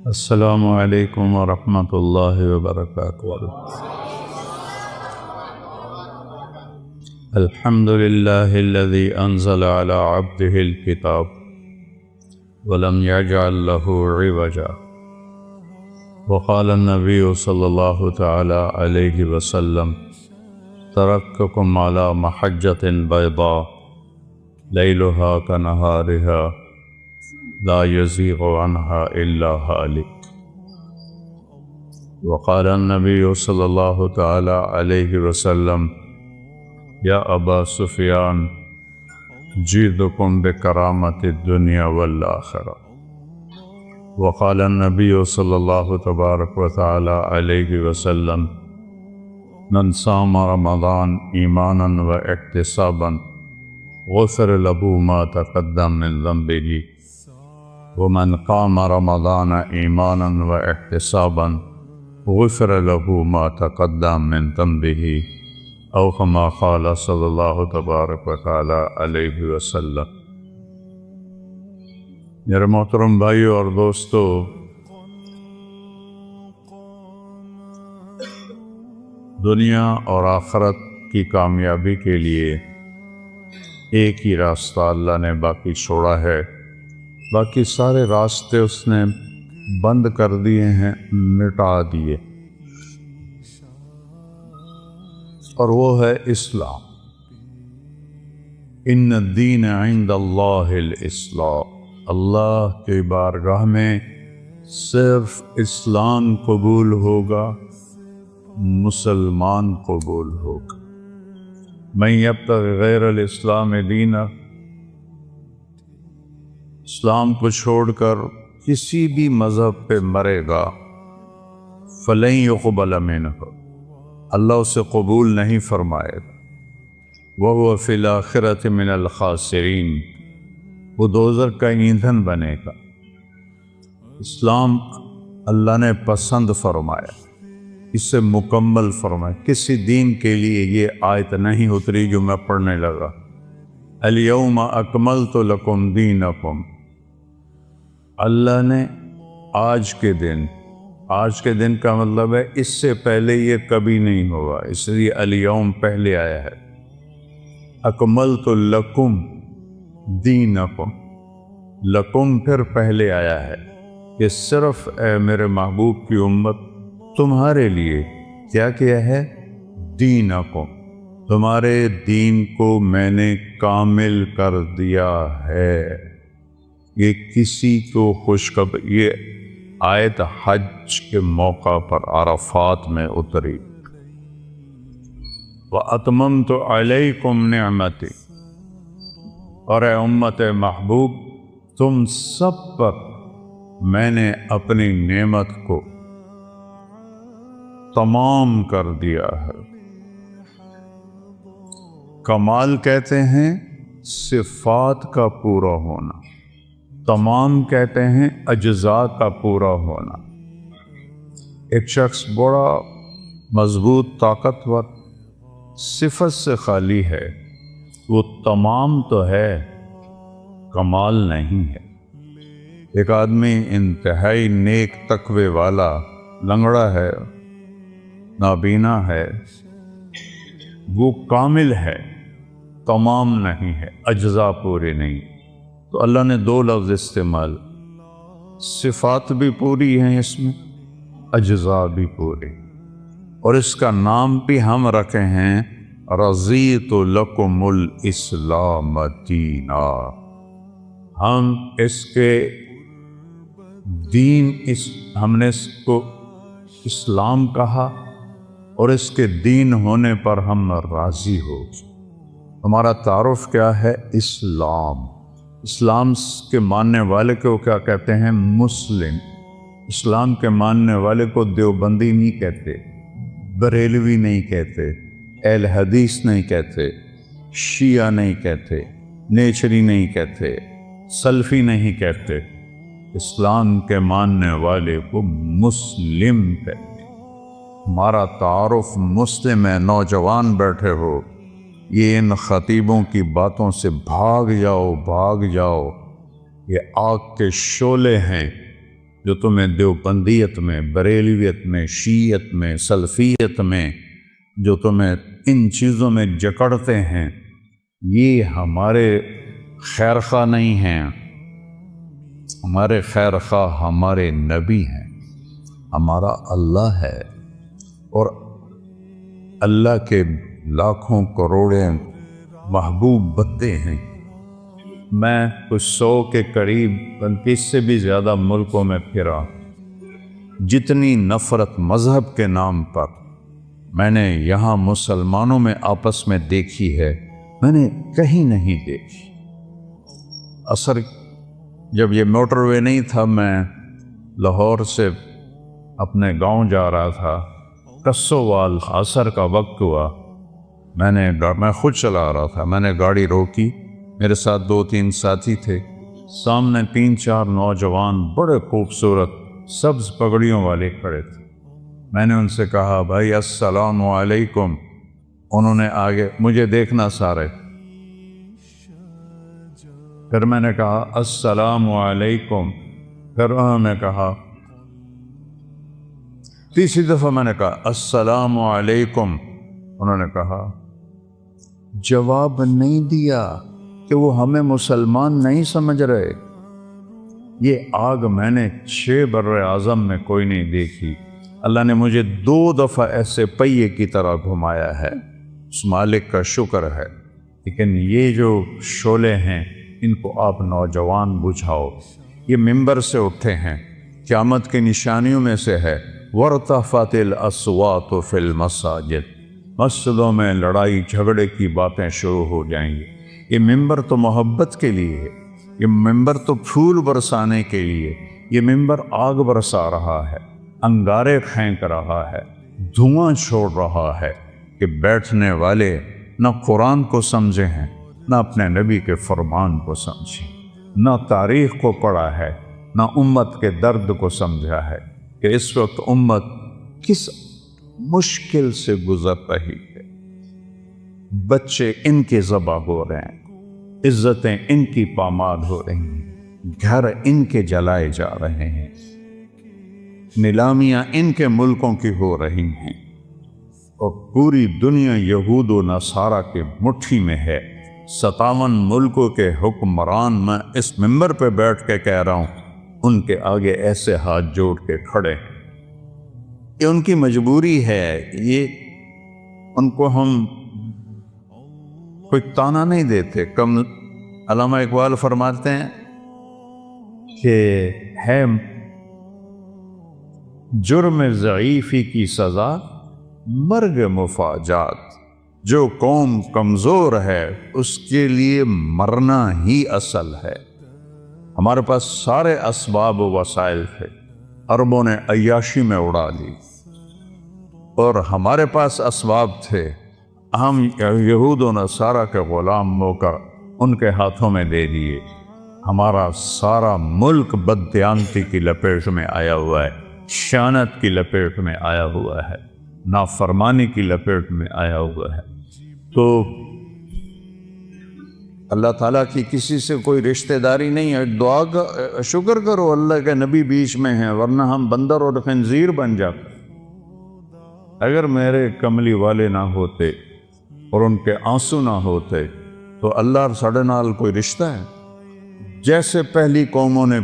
السلام علیکم ورحمۃ اللہ وبرکاتہ۔ الحمد للہ الذی انزل علی عبدہ الکتاب ولم یجعل لہ عوجا، وقال النبی صلی اللہ تعالی علیہ وسلم: ترکتکم علی محجۃ بیضاء لیلہا کنہارہا لا يزيغ عنها إلا هالك۔ وقال النبي صلى الله تعالى عليه وسلم: يا أبا سفيان جئتكم بكرامة الدنيا والآخرة۔ وقال النبي صلى الله تبارك وتعالى عليه وسلم: من صام رمضان إيمانا واحتسابا غفر له ما تقدم من ذنبه، ومن قام رمضان ایمانا واحتسابا غفر له ما تقدم من ذنبه، او كما قال صلی اللہ تبارک وتعالی علیہ وسلم۔ میرے محترم بھائیو اور دوستو، دنیا اور آخرت کی کامیابی کے لیے ایک ہی راستہ اللہ نے باقی چھوڑا ہے، باقی سارے راستے اس نے بند کر دیے ہیں، مٹا دیے، اور وہ ہے اسلام۔ ان الدین عند اللہ الاسلام، اللہ کی بارگاہ میں صرف اسلام قبول ہوگا، مسلمان قبول ہوگا۔ من یبتغی غیر الاسلام دینا، اسلام کو چھوڑ کر کسی بھی مذہب پہ مرے گا، فلن یقبل منہ، اللہ اسے قبول نہیں فرمائے گا، وہو فی الآخرۃ من الخاسرین، وہ دوزخ کا ایندھن بنے گا۔ اسلام اللہ نے پسند فرمایا، اسے مکمل فرمایا۔ کسی دین کے لیے یہ آیت نہیں اتری جو میں پڑھنے لگا، الیوم اکملت لکم دینکم، اللہ نے آج کے دن کا مطلب ہے اس سے پہلے یہ کبھی نہیں ہوا، اس لیے الیوم پہلے آیا ہے۔ اکملت لکم دینکم، لکم پھر پہلے آیا ہے کہ صرف اے میرے محبوب کی امت تمہارے لیے کیا کیا ہے؟ دینکم، تمہارے دین کو میں نے کامل کر دیا ہے۔ یہ کسی کو خوشخبری، یہ آیت حج کے موقع پر عرفات میں اتری۔ وَأَتْمَمْتُ عَلَيْكُمْ نِعْمَتِي، اور اے امت محبوب تم سب پر میں نے اپنی نعمت کو تمام کر دیا ہے۔ کمال کہتے ہیں صفات کا پورا ہونا، تمام کہتے ہیں اجزاء کا پورا ہونا۔ ایک شخص بڑا مضبوط طاقتور صفت سے خالی ہے، وہ تمام تو ہے، کمال نہیں ہے۔ ایک آدمی انتہائی نیک تقوی والا، لنگڑا ہے، نابینا ہے، وہ کامل ہے، تمام نہیں ہے، اجزاء پورے نہیں۔ تو اللہ نے دو لفظ استعمال، صفات بھی پوری ہیں اس میں، اجزاء بھی پورے، اور اس کا نام بھی ہم رکھے ہیں رضیت لکم الاسلام دینا۔ ہم اس کے دین، ہم نے اس کو اسلام کہا، اور اس کے دین ہونے پر ہم راضی ہو۔ ہمارا تعارف کیا ہے؟ اسلام۔ اسلام کے ماننے والے کو کیا کہتے ہیں؟ مسلم۔ اسلام کے ماننے والے کو دیوبندی نہیں کہتے، بریلوی نہیں کہتے، اہل حدیث نہیں کہتے، شیعہ نہیں کہتے، نیچری نہیں کہتے، سلفی نہیں کہتے، اسلام کے ماننے والے کو مسلم کہتے۔ ہمارا تعارف مسلم ہے۔ نوجوان بیٹھے ہو، یہ ان خطیبوں کی باتوں سے بھاگ جاؤ، بھاگ جاؤ، یہ آگ کے شعلے ہیں، جو تمہیں دیوبندیت میں، بریلویت میں، شیعت میں، سلفیت میں جو تمہیں ان چیزوں میں جکڑتے ہیں، یہ ہمارے خیر خواہ نہیں ہیں۔ ہمارے خیر خواہ ہمارے نبی ہیں، ہمارا اللہ ہے، اور اللہ کے لاکھوں کروڑیں محبوب بندے ہیں۔ میں کچھ 100 کے قریب، 35 سے بھی زیادہ ملکوں میں پھرا۔ جتنی نفرت مذہب کے نام پر میں نے یہاں مسلمانوں میں آپس میں دیکھی ہے، میں نے کہیں نہیں دیکھی۔ اثر جب یہ موٹر وے نہیں تھا، میں لاہور سے اپنے گاؤں جا رہا تھا، کسووال عصر کا وقت ہوا، میں خود چلا رہا تھا، میں نے گاڑی روکی، میرے ساتھ 2-3 ساتھی تھے، سامنے 3-4 نوجوان بڑے خوبصورت سبز پگڑیوں والے کھڑے تھے۔ میں نے ان سے کہا بھائی السلام علیکم۔ انہوں نے آگے مجھے دیکھنا سارے، پھر میں نے کہا السلام علیکم، پھر انہوں نے کہا، تیسری دفعہ میں نے کہا السلام علیکم، انہوں نے کہا، جواب نہیں دیا کہ وہ ہمیں مسلمان نہیں سمجھ رہے۔ یہ آگ میں نے 6 بر اعظم میں کوئی نہیں دیکھی۔ اللہ نے مجھے 2 دفعہ ایسے پہیے کی طرح گھمایا ہے، اس مالک کا شکر ہے۔ لیکن یہ جو شعلے ہیں ان کو آپ نوجوان بجھاؤ۔ یہ ممبر سے اٹھے ہیں، قیامت کی نشانیوں میں سے ہے وَارْتَفَعَتِ الْأَصْوَاتُ فِي الْمَسَاجِدِ، مسجدوں میں لڑائی جھگڑے کی باتیں شروع ہو جائیں گی۔ یہ ممبر تو محبت کے لیے ہے، یہ ممبر تو پھول برسانے کے لیے، یہ ممبر آگ برسا رہا ہے، انگارے پھینک رہا ہے، دھواں چھوڑ رہا ہے کہ بیٹھنے والے نہ قرآن کو سمجھے ہیں، نہ اپنے نبی کے فرمان کو سمجھے، نہ تاریخ کو پڑھا ہے، نہ امت کے درد کو سمجھا ہے کہ اس وقت امت کس مشکل سے گزر رہی ہے۔ بچے ان کے ذبح ہو رہے ہیں، عزتیں ان کی پامال ہو رہی ہیں، گھر ان کے جلائے جا رہے ہیں، نیلامیاں ان کے ملکوں کی ہو رہی ہیں، اور پوری دنیا یہود و نصارہ کے مٹھی میں ہے۔ 57 ملکوں کے حکمران میں اس ممبر پہ بیٹھ کے کہہ رہا ہوں، ان کے آگے ایسے ہاتھ جوڑ کے کھڑے ہیں۔ یہ ان کی مجبوری ہے، یہ ان کو ہم کوئی تانا نہیں دیتے۔ علامہ اقبال فرماتے ہیں کہ ہے جرم ضعیفی کی سزا مرگ مفاجات، جو قوم کمزور ہے اس کے لیے مرنا ہی اصل ہے۔ ہمارے پاس سارے اسباب و وسائل تھے، عربوں نے عیاشی میں اڑا لی، اور ہمارے پاس اسباب تھے، ہم یہود و نصارہ کے غلام ہو کر ان کے ہاتھوں میں دے دیے۔ ہمارا سارا ملک بددیانتی کی لپیٹ میں آیا ہوا ہے، خیانت کی لپیٹ میں آیا ہوا ہے، نافرمانی کی لپیٹ میں آیا ہوا ہے۔ تو اللہ تعالیٰ کی کسی سے کوئی رشتہ داری نہیں ہے۔ دعا کا شکر کرو اللہ کے نبی بیچ میں ہیں، ورنہ ہم بندر اور خنزیر بن جاتے۔ اگر میرے کملی والے نہ ہوتے اور ان کے آنسو نہ ہوتے تو اللہ اور ساڑھے نال کوئی رشتہ ہے؟ جیسے پہلی قوموں نے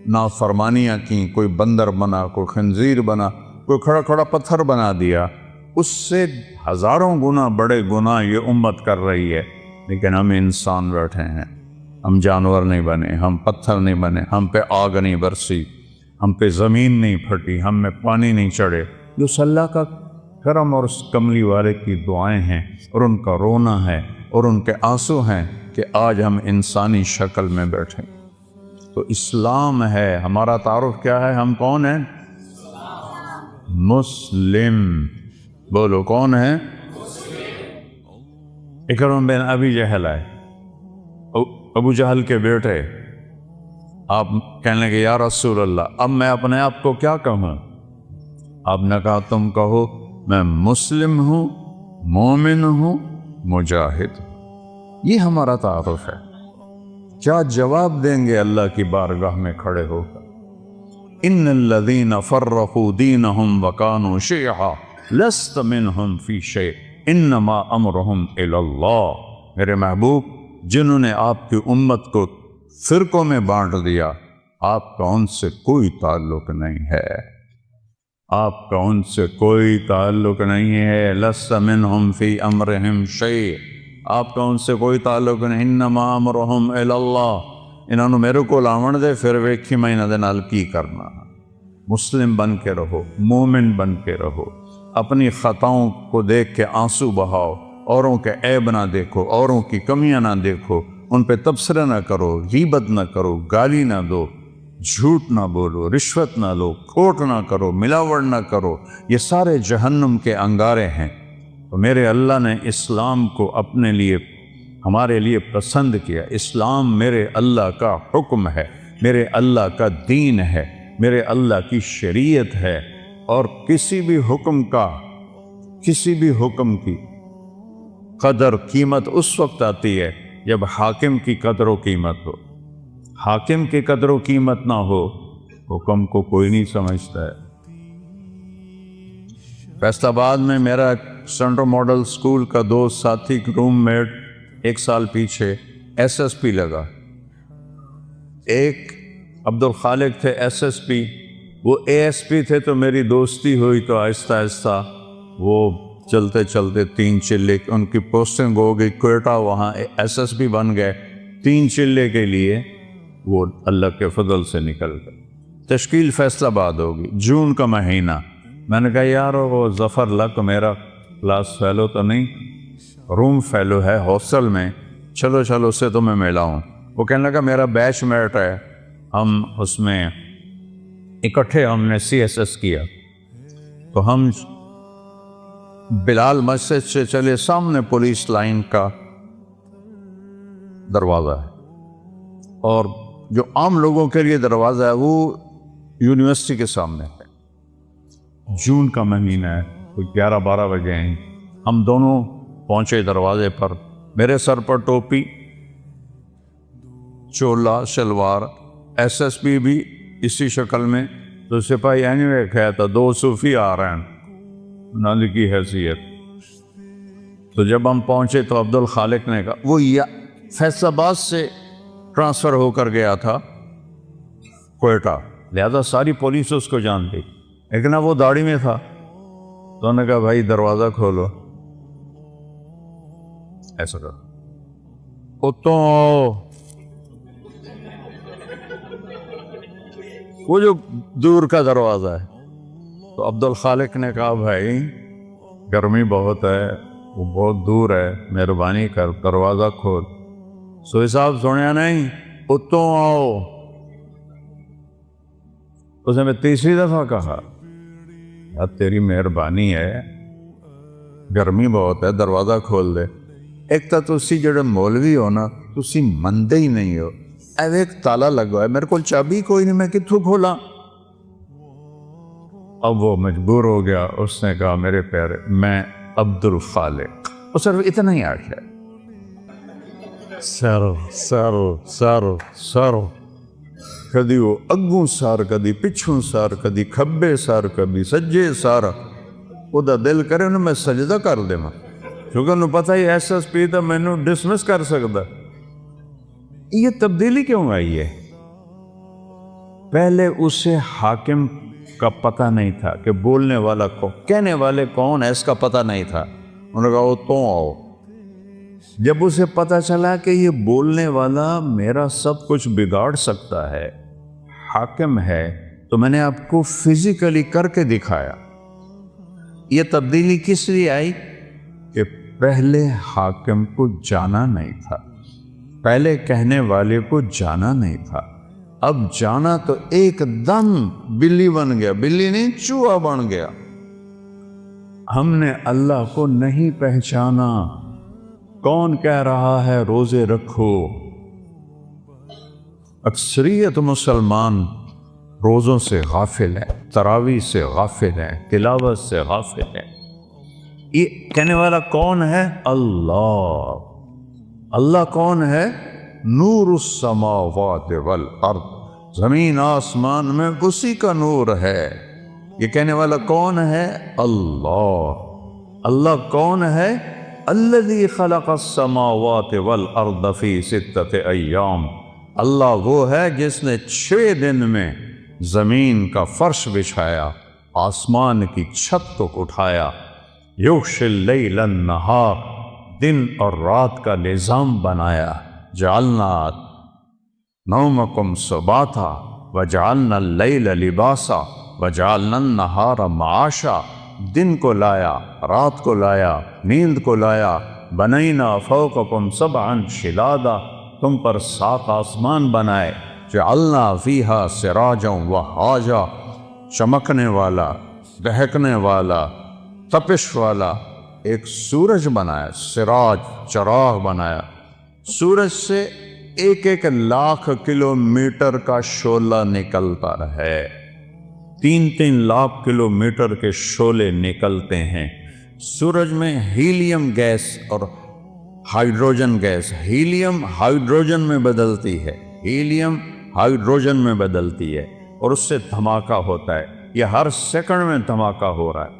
نافرمانیاں کی، کوئی بندر بنا، کوئی خنزیر بنا، کوئی کھڑا کھڑا پتھر بنا دیا، اس سے ہزاروں گنا بڑے گناہ یہ امت کر رہی ہے۔ لیکن ہم انسان بیٹھے ہیں، ہم جانور نہیں بنے، ہم پتھر نہیں بنے، ہم پہ آگ نہیں برسی، ہم پہ زمین نہیں پھٹی، ہم میں پانی نہیں چڑھے۔ جو اللہ کا کرم اور اس کملی والے کی دعائیں ہیں، اور ان کا رونا ہے اور ان کے آنسو ہیں کہ آج ہم انسانی شکل میں بیٹھے۔ تو اسلام ہے ہمارا تعارف۔ کیا ہے؟ ہم کون ہیں؟ مسلم۔ بولو کون ہے؟ اکرم بن ابی جہل ہے، ابو جہل کے بیٹے۔ آپ کہنے لگے یا رسول اللہ اب میں اپنے آپ کو کیا کہوں؟ آپ نے کہا تم کہو میں مسلم ہوں، مومن ہوں، مجاہد ہوں۔ یہ ہمارا تعارف ہے۔ کیا جواب دیں گے اللہ کی بارگاہ میں کھڑے ہو کر؟ ان الذین فرقوا دینہم وکانوا شیعا لست منہم فی شیء انما امرہم الی اللہ۔ میرے محبوب، جنہوں نے آپ کی امت کو فرقوں میں بانٹ دیا، آپ کا ان سے کوئی تعلق نہیں ہے، آپ کا ان سے کوئی تعلق نہیں ہے۔ لست منہم فی امرہم شیء، آپ کا ان سے کوئی تعلق نہیں۔ انما امرہم الی اللہ، انہوں نے میرے کو لاون دے، پھر ویکھی میں انہاں دے نال کی کرنا۔ مسلم بن کے رہو، مومن بن کے رہو، اپنی خطاؤں کو دیکھ کے آنسو بہاؤ، اوروں کے عیب نہ دیکھو، اوروں کی کمیاں نہ دیکھو، ان پہ تبصرہ نہ کرو، غیبت نہ کرو، گالی نہ دو، جھوٹ نہ بولو، رشوت نہ لو، کھوٹ نہ کرو، ملاوٹ نہ کرو، یہ سارے جہنم کے انگارے ہیں۔ تو میرے اللہ نے اسلام کو اپنے لیے، ہمارے لیے پسند کیا۔ اسلام میرے اللہ کا حکم ہے، میرے اللہ کا دین ہے، میرے اللہ کی شریعت ہے، اور کسی بھی حکم کی قدر قیمت اس وقت آتی ہے جب حاکم کی قدر و قیمت ہو۔ حاکم کی قدر و قیمت نہ ہو، حکم کو کوئی نہیں سمجھتا ہے۔ فیصل آباد میں میرا سینٹرل ماڈل اسکول کا دوست ساتھی روم میٹ 1 سال پیچھے SSP لگا۔ ایک عبدالخالق تھے SSP، وہ ASP تھے، تو میری دوستی ہوئی، تو آہستہ آہستہ وہ چلتے چلتے 3 چلے ان کی پوسٹنگ ہو گئی کوئٹہ، وہاں SSP بن گئے۔ 3 چلے کے لیے وہ اللہ کے فضل سے نکل گئے۔ تشکیل فیصل آباد ہوگی، جون کا مہینہ۔ میں نے کہا یار وہ ظفر لک میرا کلاس فیلو تو نہیں، روم فیلو ہے ہاسٹل میں، چلو اس سے تو میں ملا ہوں۔ وہ کہنے لگا میرا بیچ میٹ ہے، ہم اس میں اکٹھے ہم نے CSS کیا۔ تو ہم بلال مسجد سے چلے، سامنے پولیس لائن کا دروازہ ہے، اور جو عام لوگوں کے لیے دروازہ ہے وہ یونیورسٹی کے سامنے ہے۔ جون کا مہینہ ہے، کوئی 11-12 بجے ہیں، ہم دونوں پہنچے دروازے پر۔ میرے سر پر ٹوپی، چولا شلوار، SSP بھی اسی شکل میں، تو سپاہی اینوے کہا تھا 2 صوفی آ رہے ہیں نالی کی حیثیت۔ تو جب ہم پہنچے تو عبدالخالق نے کہا، وہ فیصل آباد سے ٹرانسفر ہو کر گیا تھا کوئٹہ، لہذا ساری پولیس اس کو جانتی، لیکن وہ داڑھی میں تھا، تو انہوں نے کہا بھائی دروازہ کھولو، ایسا کہا، اتوں آؤ۔ وہ جو دور کا دروازہ ہے، تو عبدالخالق نے کہا بھائی گرمی بہت ہے، وہ بہت دور ہے، مہربانی کر دروازہ کھول۔ سوئی صاحب سنیا نہیں، اتوں آؤ۔ اس نے میں 3ری دفعہ کہا یار تیری مہربانی ہے، گرمی بہت ہے، دروازہ کھول دے۔ ایک تو تسی جڑے مولوی ہو نا، تسی مندے ہی نہیں ہو۔ ایک تالا لگا ہے، میرے کو چابی کوئی نہیں، میں کتھوں کھولا؟ اب وہ مجبور ہو گیا، اس نے کہا میرے پیارے میں عبدالخالق، وہ صرف اتنا ہی آخیا، سر کدی وہ اگوں سار، کدی پچھوں سار، کدی کھبے سار، کدی سجے سار۔ وہ دا دل کرے انہوں میں سجدہ کر دے ماں، کیونکہ انہوں پتہ ہی SSP تا میں انہوں ڈسمس کر سکتا۔ یہ تبدیلی کیوں آئی ہے؟ پہلے اسے حاکم کا پتہ نہیں تھا کہ بولنے والا کون، کہنے والے کون ہے، اس کا پتہ نہیں تھا۔ انہوں نے کہا وہ تو آؤ۔ جب اسے پتہ چلا کہ یہ بولنے والا میرا سب کچھ بگاڑ سکتا ہے، حاکم ہے، تو میں نے آپ کو فزیکلی کر کے دکھایا۔ یہ تبدیلی کس لیے آئی؟ کہ پہلے حاکم کو جانا نہیں تھا، پہلے کہنے والے کو جانا نہیں تھا، اب جانا تو ایک دم بلی بن گیا، بلی نہیں چوہا بن گیا۔ ہم نے اللہ کو نہیں پہچانا۔ کون کہہ رہا ہے روزے رکھو؟ اکثریت مسلمان روزوں سے غافل ہیں، تراویح سے غافل ہیں، تلاوت سے غافل ہیں۔ یہ کہنے والا کون ہے؟ اللہ۔ اللہ کون ہے؟ نور السماوات والارض، زمین آسمان میں اسی کا نور ہے۔ یہ کہنے والا کون ہے؟ اللہ۔ اللہ کون ہے؟ الذی خلق السماوات والارض فی 6 ایام۔ اللہ وہ ہے جس نے 6 دن میں زمین کا فرش بچھایا، آسمان کی چھت کو اٹھایا۔ یغشی اللیل النہار، دن اور رات کا نظام بنایا۔ جعلنا نومکم سباتا وجعلنا اللیل لباسا وجعلنا النہار معاشا۔ دن کو لایا، رات کو لایا، نیند کو لایا۔ بنینا فوقکم سبعا شدادا، تم پر 7 آسمان بنائے۔ جعلنا فیہا سراجا وہاجا، چمکنے والا، دہکنے والا، تپش والا ایک سورج بنایا، سراج چراغ بنایا۔ سورج سے 1 لاکھ کلومیٹر کا شعلہ نکلتا ہے، 3 لاکھ کلومیٹر کے شعلے نکلتے ہیں۔ سورج میں ہیلیم گیس اور ہائیڈروجن گیس، ہیلیم ہائیڈروجن میں بدلتی ہے، ہیلیم ہائیڈروجن میں بدلتی ہے اور اس سے دھماکہ ہوتا ہے۔ یہ ہر سیکنڈ میں دھماکہ ہو رہا ہے۔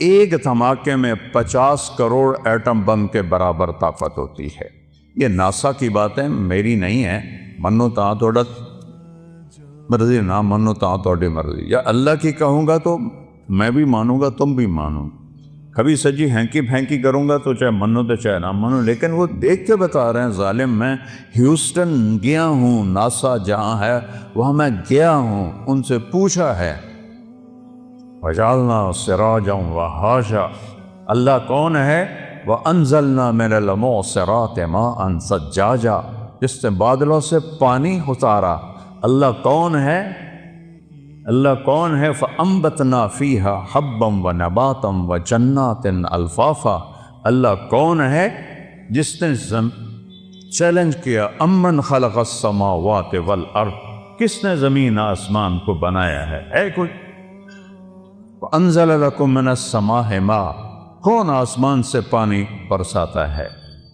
ایک دھماکے میں 50 کروڑ ایٹم بم کے برابر طاقت ہوتی ہے۔ یہ ناسا کی باتیں میری نہیں ہے، منو تاں توڑا مرضی نہ منو تاں توڑی مرضی، یا اللہ کی کہوں گا تو میں بھی مانوں گا، تم بھی مانو۔ کبھی سجی ہینکی پھینکی کروں گا تو چاہے منو تو چاہے نہ منو، لیکن وہ دیکھ کے بتا رہے ہیں ظالم۔ میں ہیوسٹن گیا ہوں، ناسا جہاں ہے وہاں میں گیا ہوں، ان سے پوچھا ہے۔ وَجَعَلْنَا سِرَاجًا وَهَاجًا، اللہ کون ہے؟ وَأَنزَلْنَا مِنَ الْمُعْصِرَاتِ مَاءً ثَجَّاجًا، جس نے بادلوں سے پانی اتارا۔ اللہ کون ہے؟ اللہ کون ہے؟ فَأَنبَتْنَا فِيهَا حَبًّا وَنَبَاتًا وَجَنَّاتٍ أَلْفَافًا، اللہ کون ہے جس نے چیلنج کیا، امن خلق السماوات والارض، کس نے زمین آسمان کو بنایا ہے کوئی؟ وَأَنزَلَ لَكُم مِّنَ السَّمَاءِ مَاءً، کون آسمان سے پانی برساتا ہے؟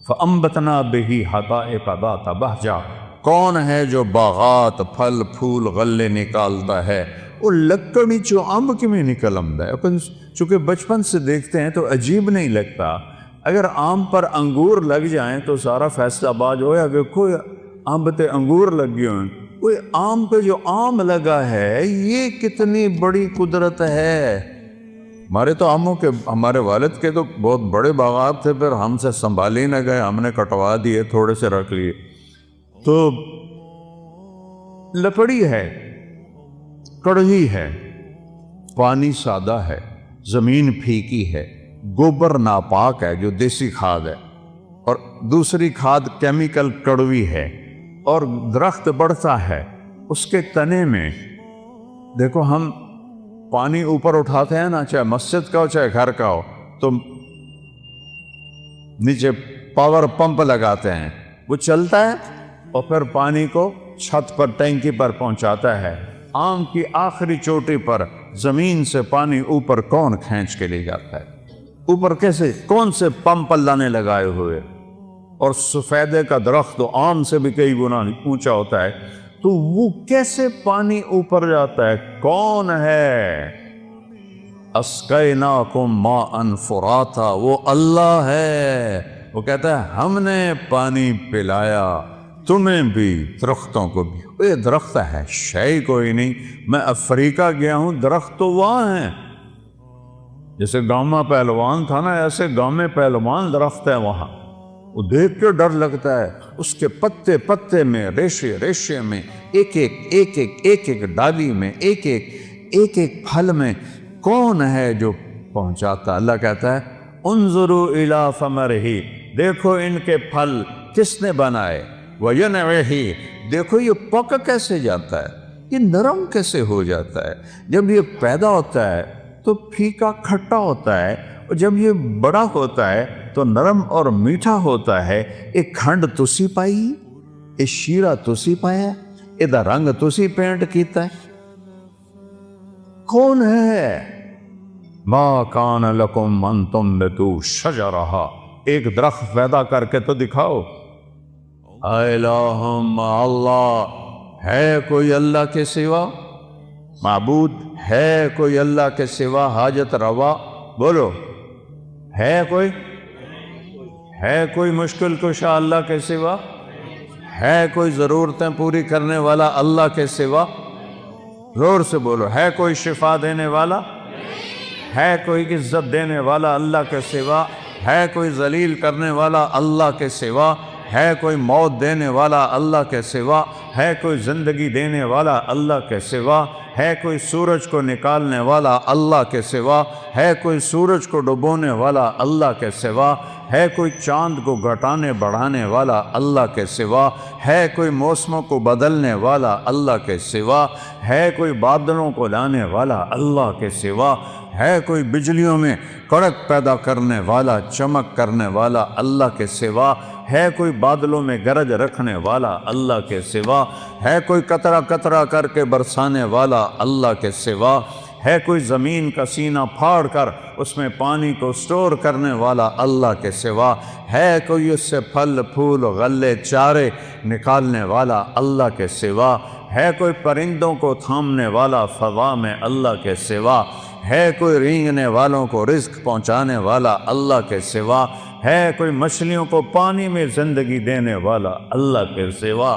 فَأَنبَتْنَا بِهِ حَدَائِقَ ذَاتَ بَهْجَةٍ، کون ہے جو باغات پھل پھول غلے نکالتا ہے؟ وہ لکڑی چو امب کی میں نکل آمدا ہے۔ اپن چونکہ بچپن سے دیکھتے ہیں تو عجیب نہیں لگتا، اگر آم پر انگور لگ جائیں تو سارا فیصلہ آباد ہو، اگر کوئی آم تے انگور لگ گئے ہیں، کوئی آم پہ جو آم لگا ہے یہ کتنی بڑی قدرت ہے۔ ہمارے تو آموں کے، ہمارے والد کے تو بہت بڑے باغات تھے، پھر ہم سے سنبھال ہی نہ گئے، ہم نے کٹوا دیے، تھوڑے سے رکھ لیے۔ تو لکڑی ہے، کڑوی ہے، پانی سادہ ہے، زمین پھیکی ہے، گوبر ناپاک ہے جو دیسی کھاد ہے، اور دوسری کھاد کیمیکل کڑوی ہے، اور درخت بڑھتا ہے اس کے تنے میں۔ دیکھو ہم پانی اوپر اٹھاتے ہیں نا، چاہے مسجد کا ہو چاہے گھر کا ہو، تو نیچے پاور پمپ لگاتے ہیں، وہ چلتا ہے اور پھر پانی کو چھت پر ٹینکی پر پہنچاتا ہے۔ آم کی آخری چوٹی پر زمین سے پانی اوپر کون کھینچ کے لے جاتا ہے؟ اوپر کیسے؟ کون سے پمپ اللہ نے لگائے ہوئے؟ اور سفیدے کا درخت تو آم سے بھی کئی گنا اونچا ہوتا ہے، تو وہ کیسے پانی اوپر جاتا ہے؟ کون ہے؟ اسقیناکم ماء فراتا، وہ اللہ ہے۔ وہ کہتا ہے ہم نے پانی پلایا تمہیں بھی، درختوں کو بھی۔ یہ درخت ہے شے کوئی نہیں۔ میں افریقہ گیا ہوں، درخت تو وہاں ہیں، جیسے گاؤں میں پہلوان تھا نا، ایسے گاؤں میں پہلوان درخت ہے وہاں، وہ دیکھ کے ڈر لگتا ہے۔ اس کے پتے پتے میں، ریشے ریشے میں، ایک ایک ڈالی میں، ایک ایک پھل میں کون ہے جو پہنچاتا؟ اللہ کہتا ہے انظروا الی ثمرہ، دیکھو ان کے پھل کس نے بنائے، وَيَنْعِهِ، دیکھو یہ پک کیسے جاتا ہے، یہ نرم کیسے ہو جاتا ہے۔ جب یہ پیدا ہوتا ہے تو پھیکا کھٹا ہوتا ہے، اور جب یہ بڑا ہوتا ہے تو نرم اور میٹھا ہوتا ہے۔ ایک کھنڈ تسی پائی، ایک شیرہ تسی پایا، ایدہ رنگ تسی پینٹ کیتا ہے۔ کون ہے؟ مَا كَانَ لَكُمْ أَن تُنبِتُوا شَجَرَهَا، ایک درخت پیدا کر کے تو دکھاؤ۔ الہم اللہ، ہے کوئی اللہ کے سوا معبود؟ ہے کوئی اللہ کے سوا حاجت روا؟ بولو، ہے کوئی؟ ہے کوئی مشکل کشا اللہ کے سوا؟ ہے کوئی ضرورتیں پوری کرنے والا اللہ کے سوا؟ زور سے بولو، ہے کوئی شفا دینے والا؟ ہے کوئی عزت دینے والا اللہ کے سوا؟ ہے کوئی ذلیل کرنے والا اللہ کے سوا؟ ہے کوئی موت دینے والا اللہ کے سوا؟ ہے کوئی زندگی دینے والا اللہ کے سوا؟ ہے کوئی سورج کو نکالنے والا اللہ کے سوا؟ ہے کوئی سورج کو ڈبونے والا اللہ کے سوا؟ ہے کوئی چاند کو گھٹانے بڑھانے والا اللہ کے سوا؟ ہے کوئی موسموں کو بدلنے والا اللہ کے سوا؟ ہے کوئی بادلوں کو لانے والا اللہ کے سوا؟ ہے کوئی بجلیوں میں کڑک پیدا کرنے والا، چمک کرنے والا اللہ کے سوا؟ ہے کوئی بادلوں میں گرج رکھنے والا اللہ کے سوا؟ ہے کوئی قطرہ قطرہ کر کے برسانے والا اللہ کے سوا؟ ہے کوئی زمین کا سینہ پھاڑ کر اس میں پانی کو سٹور کرنے والا اللہ کے سوا؟ ہے کوئی اس سے پھل پھول غلے چارے نکالنے والا اللہ کے سوا؟ ہے کوئی پرندوں کو تھامنے والا فضا میں اللہ کے سوا؟ ہے کوئی رینگنے والوں کو رزق پہنچانے والا اللہ کے سوا؟ ہے کوئی مچھلیوں کو پانی میں زندگی دینے والا اللہ کے سوا؟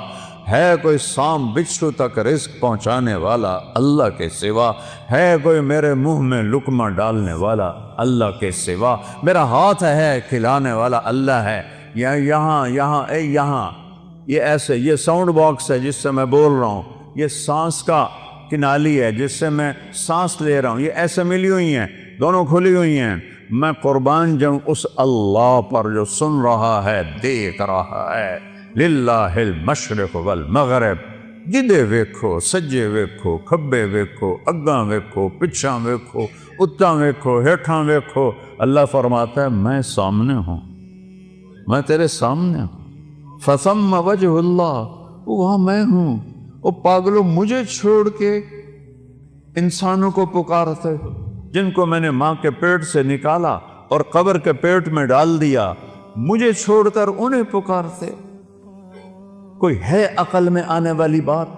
ہے کوئی سام بچھو تک رزق پہنچانے والا اللہ کے سوا؟ ہے کوئی میرے منہ میں لقمہ ڈالنے والا اللہ کے سوا؟ میرا ہاتھ ہے کھلانے والا اللہ ہے، یا یہاں یہ ایسے، یہ ساؤنڈ باکس ہے جس سے میں بول رہا ہوں، یہ سانس کا کنالی ہے جس سے میں سانس لے رہا ہوں، یہ ایسے ملی ہوئی ہیں، دونوں کھلی ہوئی ہیں۔ میں قربان جاؤں اس اللہ پر جو سن رہا ہے، دیکھ رہا ہے۔ للہ المشرق والمغرب، جدے ویکھو سجے ویکھو کھبے ویکھو اگاں ویکھو پچھاں ویکھو اتاں ویکھو ہیٹھاں ویکھو، اللہ فرماتا ہے میں سامنے ہوں، میں تیرے سامنے ہوں۔ فثم وجہ اللہ، وہاں میں ہوں۔ وہ پاگلوں، مجھے چھوڑ کے انسانوں کو پکارتے جن کو میں نے ماں کے پیٹ سے نکالا اور قبر کے پیٹ میں ڈال دیا، مجھے چھوڑ کر انہیں پکارتے۔ کوئی ہے عقل میں آنے والی بات؟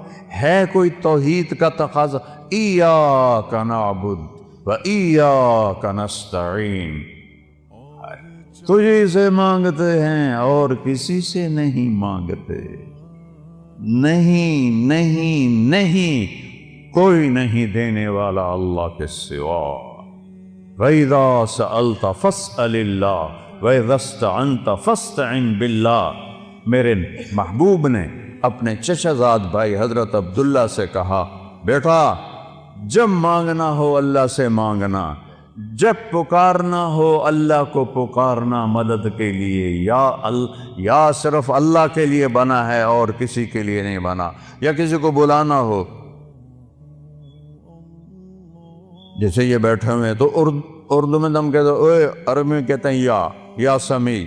ہے کوئی توحید کا تقاضا؟ ایاک نعبد و ایاک نستعین، تجھے سے مانگتے ہیں اور کسی سے نہیں مانگتے۔ نہیں نہیں نہیں، کوئی نہیں دینے والا اللہ کے سوا۔ وَإِذَا سَأَلْتَ فَاسْأَلِ اللَّهَ وَإِذَا اسْتَعَنْتَ فَاسْتَعِنْ بِاللَّهِ۔ میرے محبوب نے اپنے چچا زاد بھائی حضرت عبداللہ سے کہا، بیٹا جب مانگنا ہو اللہ سے مانگنا، جب پکارنا ہو اللہ کو پکارنا مدد کے لیے، یا صرف اللہ کے لیے بنا ہے اور کسی کے لیے نہیں بنا، یا کسی کو بلانا ہو، جیسے یہ بیٹھے ہوئے ہیں تو اردو میں دم کہتے ہیں، اوے، عربی میں کہتے ہیں یا سمیع،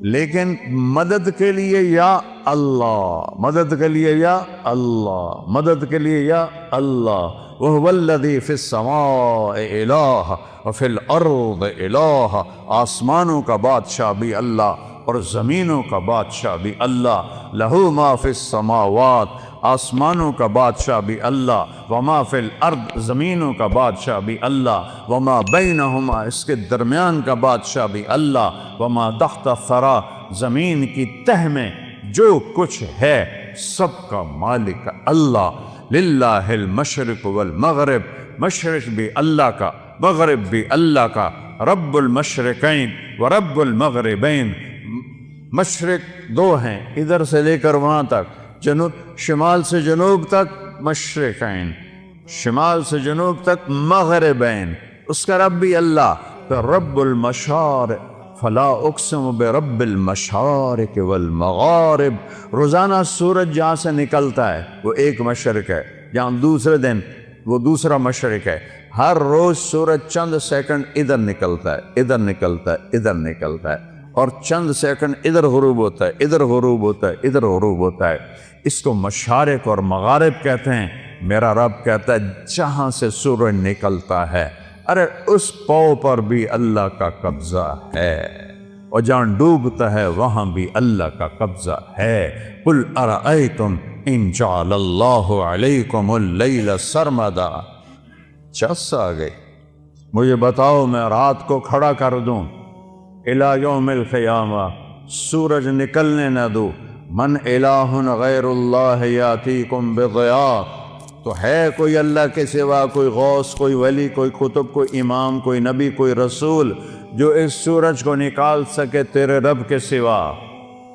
لیکن مدد کے لیے یا اللہ، مدد کے لیے یا اللہ، مدد کے لیے یا اللہ۔ وَهُوَ الَّذِي فِي السَّمَاءِ إِلَٰهٌ وَفِي الْأَرْضِ إِلَٰهٌ، آسمانوں کا بادشاہ بھی اللہ اور زمینوں کا بادشاہ بھی اللہ۔ لَهُ مَا فِي السَّمَاوَاتِ، آسمانوں کا بادشاہ بھی اللہ، وَمَا فِي الْأَرْضِ، زمینوں کا بادشاہ بھی اللہ، وَمَا بَيْنَهُمَا، اس کے درمیان کا بادشاہ بھی اللہ، وَمَا تَحْتَ الثَّرَىٰ، زمین کی تہ میں جو کچھ ہے سب کا مالک اللہ۔ للہ المشرق والمغرب، مشرق بھی اللہ کا، مغرب بھی اللہ کا۔ رب المشرقین ورب المغربین، مشرق دو ہیں، ادھر سے لے کر وہاں تک، جنوب، شمال سے جنوب تک مشرقین، شمال سے جنوب تک مغربین، اس کا رب بھی اللہ۔ تو رب المشارق، فلا اقسم برب المشارق والمغارب، روزانہ سورج جہاں سے نکلتا ہے وہ ایک مشرق ہے، جہاں دوسرے دن وہ دوسرا مشرق ہے۔ ہر روز سورج چند سیکنڈ ادھر نکلتا ہے، ادھر نکلتا ہے، ادھر نکلتا ہے، اور چند سیکنڈ ادھر غروب ہوتا ہے، ادھر غروب ہوتا ہے، ادھر غروب ہوتا ہے۔ اس کو مشارق اور مغارب کہتے ہیں۔ میرا رب کہتا ہے جہاں سے سورج نکلتا ہے، ارے اس پاؤں پر بھی اللہ کا قبضہ ہے، اور جہاں ڈوبتا ہے وہاں بھی اللہ کا قبضہ ہے۔ قل ارأیتم ان جعل اللہ علیکم اللیل سرمدا۔ چس آ گئی، مجھے بتاؤ میں رات کو کھڑا کر دوں الی یوم القیامہ، سورج نکلنے نہ دوں، من الہ غیر اللہ یاتیکم بضیاء، تو ہے کوئی اللہ کے سوا، کوئی غوث، کوئی ولی، کوئی قطب، کوئی امام، کوئی نبی، کوئی رسول جو اس سورج کو نکال سکے تیرے رب کے سوا؟